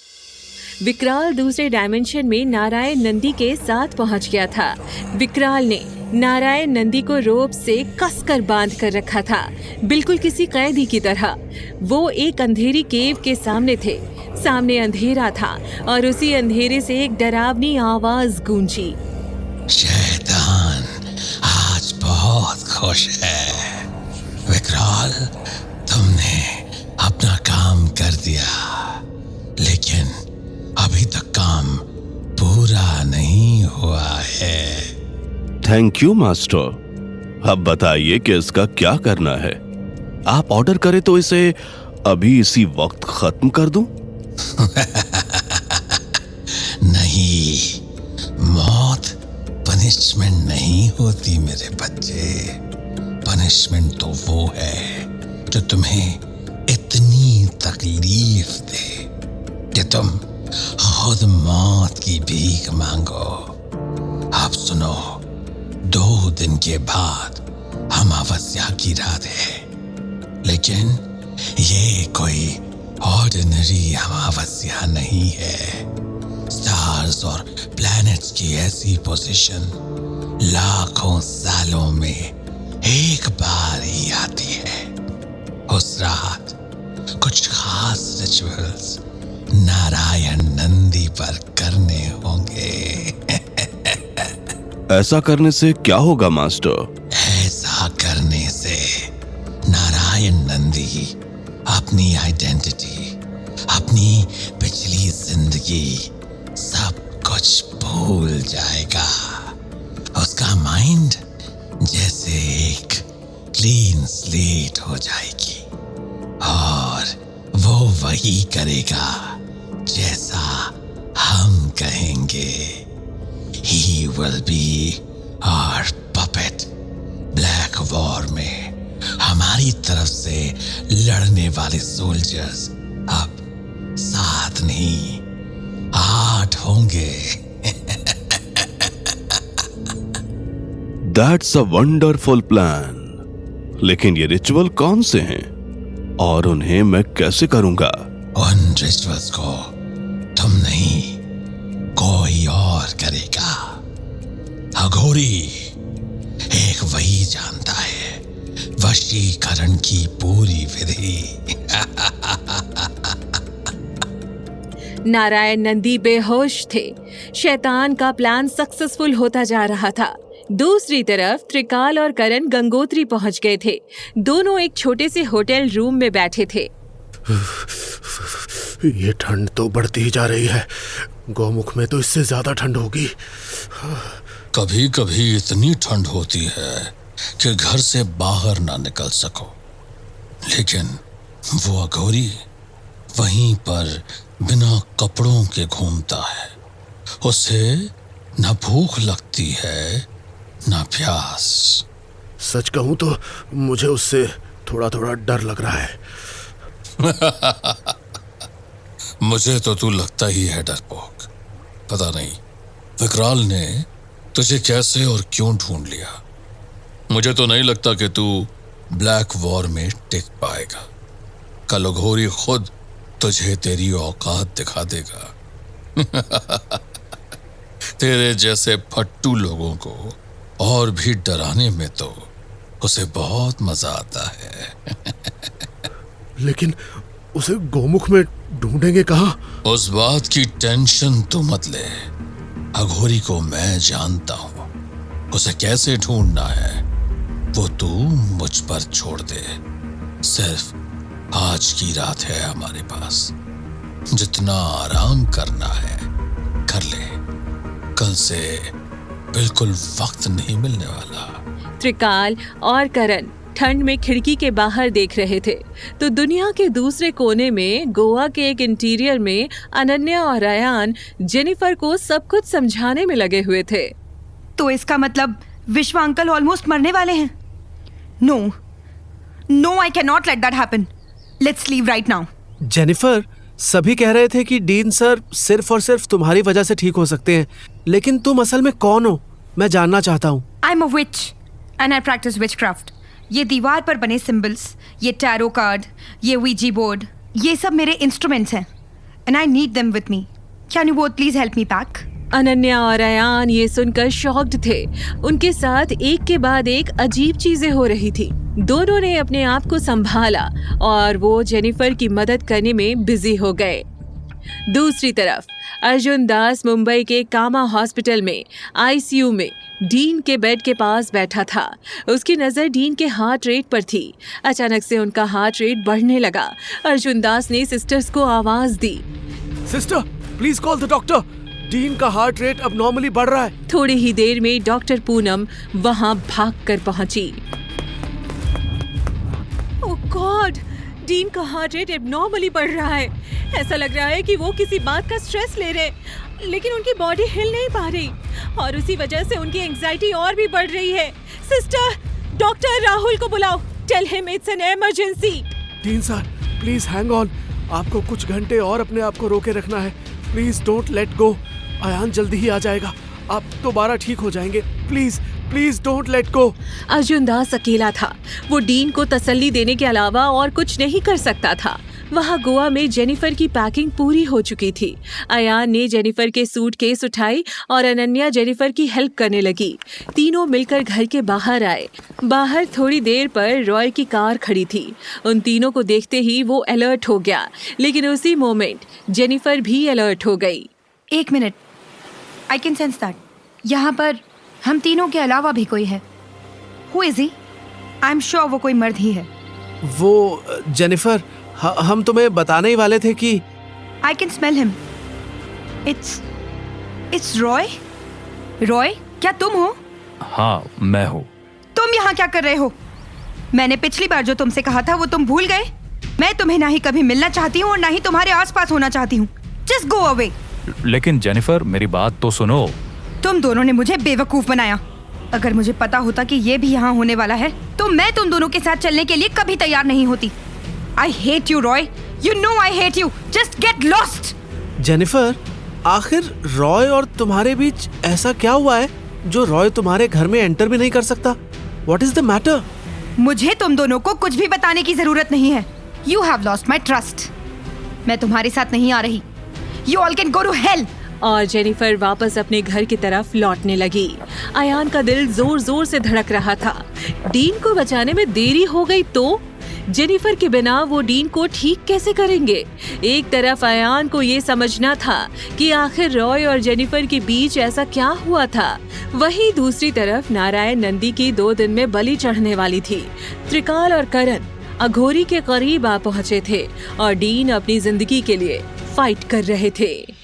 विकराल दूसरे डायमेंशन में नारायण नंदी के साथ पहुंच गया था। विकराल ने नारायण नंदी को रोप से कसकर बांध कर रखा था, बिल्कुल किसी कैदी की तरह। वो एक अंधेरी केव के सामने थे। सामने अंधेरा था और उसी अंधेरे से एक डरावनी आवाज गूंजी, शैतान आज बहुत खुश है। विकराल, तुमने अपना काम कर दिया, लेकिन अभी तक काम पूरा नहीं हुआ है। Thank you master. अब बताइए कि इसका क्या करना है। आप ऑर्डर करें तो इसे अभी इसी वक्त खत्म कर दूं? नहीं, मौत पनिशमेंट नहीं होती मेरे बच्चे। पनिशमेंट तो वो है जो तुम्हें इतनी तकलीफ दे कि तुम खुद मौत की भीख मांगो। आप सुनो, 2 दिन के बाद अमावस्या की रात है, लेकिन ये कोई ऑर्डिनरी अमावस्या नहीं है। स्टार्स और प्लैनेट्स की ऐसी पोजीशन लाखों सालों में एक बार ही आती है। उस रात कुछ खास रिचुअल्स नारायण नंदी पर करने होंगे। ऐसा करने से क्या होगा मास्टर? ऐसा करने से नारायण नंदी अपनी आइडेंटिटी, अपनी पिछली जिंदगी, सब कुछ भूल जाएगा। उसका माइंड जैसे एक क्लीन स्लेट हो जाएगी और वो वही करेगा जैसा हम कहेंगे। He will be our puppet। Black war में हमारी तरफ से लड़ने वाले सोल्जर्स अब 7 नहीं 8 होंगे। That's a wonderful plan. लेकिन ये रिचुअल कौन से हैं? और उन्हें मैं कैसे करूंगा? उन रिचुअल्स को तुम नहीं, कोई और करेगा। अघोरी एक वही जानता है वशीकरण की पूरी विधि। नारायण नंदी बेहोश थे। शैतान का प्लान सक्सेसफुल होता जा रहा था। दूसरी तरफ त्रिकाल और करण गंगोत्री पहुंच गए थे। दोनों एक छोटे से होटल रूम में बैठे थे। ये ठंड तो बढ़ती ही जा रही है। गौमुख में तो इससे ज्यादा ठंड होगी। कभी कभी इतनी ठंड होती है कि घर से बाहर ना निकल सको, लेकिन वो अघोरी वहीं पर बिना कपड़ों के घूमता है। उसे न भूख लगती है न प्यास। सच कहूं तो मुझे उससे थोड़ा थोड़ा डर लग रहा है। मुझे तो तू लगता ही है डरपोक। पता नहीं विकराल ने तुझे कैसे और क्यों ढूंढ लिया। मुझे तो नहीं लगता कि तू ब्लैक वॉर में टिक पाएगा। कल अघोरी खुद तुझे तेरी औकात दिखा देगा। तेरे जैसे फट्टू लोगों को और भी डराने में तो उसे बहुत मजा आता है। लेकिन उसे गोमुख में ढूंढेंगे कहाँ? उस बात की टेंशन तू मत ले। अघोरी को मैं जानता हूं। उसे कैसे ढूंढना है वो तू मुझ पर छोड़ दे। सिर्फ आज की रात है हमारे पास। जितना आराम करना है कर ले। कल से बिल्कुल वक्त नहीं मिलने वाला। त्रिकाल और करण ठंड में खिड़की के बाहर देख रहे थे तो दुनिया के दूसरे कोने में गोवा के एक इंटीरियर में अनन्या और अयान जेनिफर को सब कुछ समझाने में लगे हुए थे। तो इसका मतलब विश्व अंकल ऑलमोस्ट मरने वाले हैं। No, I can not let that happen. Let's leave right now. Jennifer, सभी कह रहे थे कि डीन सर सिर्फ और सिर्फ तुम्हारी वजह से ठीक हो सकते हैं, लेकिन तुम असल में कौन हो मैं जानना चाहता हूँ। आई am a which and I practice witchcraft. ये दीवार पर बने सिंबल्स, ये टैरो कार्ड, ये वीजी बोर्ड, ये सब मेरे इंस्ट्रूमेंट्स हैं and I need them with me. Can you both please help me pack? Ananya और अयान ये सुनकर शॉक्ड थे। उनके साथ एक के बाद एक अजीब चीजें हो रही थी। दोनों ने अपने आप को संभाला और वो जेनिफर की मदद करने में बिजी हो गए। दूसरी तरफ अर्जुन दास मुंबई के कामा हॉस्पिटल में आईसीयू में डीन के बेड के पास बैठा था। उसकी नजर डीन के हार्ट रेट पर थी। अचानक से उनका हार्ट रेट बढ़ने लगा। अर्जुन दास ने सिस्टर्स को आवाज दी, sister please call the doctor. Dean का हार्ट रेट अब नॉर्मली बढ़ रहा है। थोड़ी ही देर में डॉक्टर पूनम वहां भागकर पहुंची। ओह गॉड, डीन का हार्ट रेट एबनॉर्मली बढ़ रहा है। ऐसा लग रहा है कि वो किसी बात का स्ट्रेस ले रहे, लेकिन उनकी बॉडी हिल नहीं पा रही और उसी वजह से उनकी एंजाइटी और भी बढ़ रही है। सिस्टर, डॉक्टर राहुल को बुलाओ। Tell him it's an emergency. Dean sir please hang on. आपको कुछ घंटे और अपने आप को रोके रखना है। Please don't let go. Ayaan जल्दी ही आ जाएगा। आप दोबारा ठीक हो जाएंगे। Please please don't let go. Arjun Das अकेला था। वो डीन को तसल्ली देने के अलावा और कुछ नहीं कर सकता था। वहाँ गोवा में जेनिफर की पैकिंग पूरी हो चुकी थी। अयान ने जेनिफर के सूटकेस उठाई और अनन्या जेनिफर की हेल्प करने लगी। तीनों मिलकर घर के बाहर आए। बाहर थोड़ी देर पर रॉय की कार खड़ी थी। उन तीनों को देखते ही वो अलर्ट हो गया, लेकिन उसी मोमेंट जेनिफर भी अलर्ट हो गई। एक minute, I can sense that यहाँ पर हम तीनों के अलावा भी कोई है। Who is he? I am sure वो कोई मर्द ही है। वो जेनिफर, हम तुम्हें बताने ही वाले थे कि I can smell him. It's Roy. Roy, क्या तुम हो? हाँ, मैं हूँ। तुम यहाँ क्या कर रहे हो? मैंने पिछली बार जो तुमसे कहा था वो तुम भूल गए? मैं तुम्हें ना ही कभी मिलना चाहती हूँ और ना ही तुम्हारे आसपास होना चाहती हूँ। Just go away. लेकिन जेनिफर, मेरी बात तो सुनो। तुम दोनों ने मुझे बेवकूफ बनाया। अगर मुझे पता होता कि ये भी यहाँ होने वाला है तो मैं तुम दोनों के साथ चलने के लिए कभी तैयार नहीं होती। I hate you, Roy. You know I hate you. Just get lost. Jennifer, आखिर रॉय और तुम्हारे बीच ऐसा क्या हुआ है जो रॉय तुम्हारे घर में एंटर भी नहीं कर सकता? What is the matter? मुझे तुम दोनों को कुछ भी बताने की जरूरत नहीं है। You have lost my trust. मैं तुम्हारे साथ नहीं आ रही. You all can go to hell. और जेनिफर वापस अपने घर की तरफ लौटने लगी। अयान का दिल जोर जोर से धड़क रहा था। डीन को बचाने में देरी हो गई तो जेनिफर के बिना वो डीन को ठीक कैसे करेंगे? एक तरफ अयान को ये समझना था कि आखिर रॉय और जेनिफर के बीच ऐसा क्या हुआ था, वहीं दूसरी तरफ नारायण नंदी की 2 दिन में बलि चढ़ने वाली थी। त्रिकाल और करण अघोरी के करीब आ पहुंचे थे और डीन अपनी जिंदगी के लिए फाइट कर रहे थे।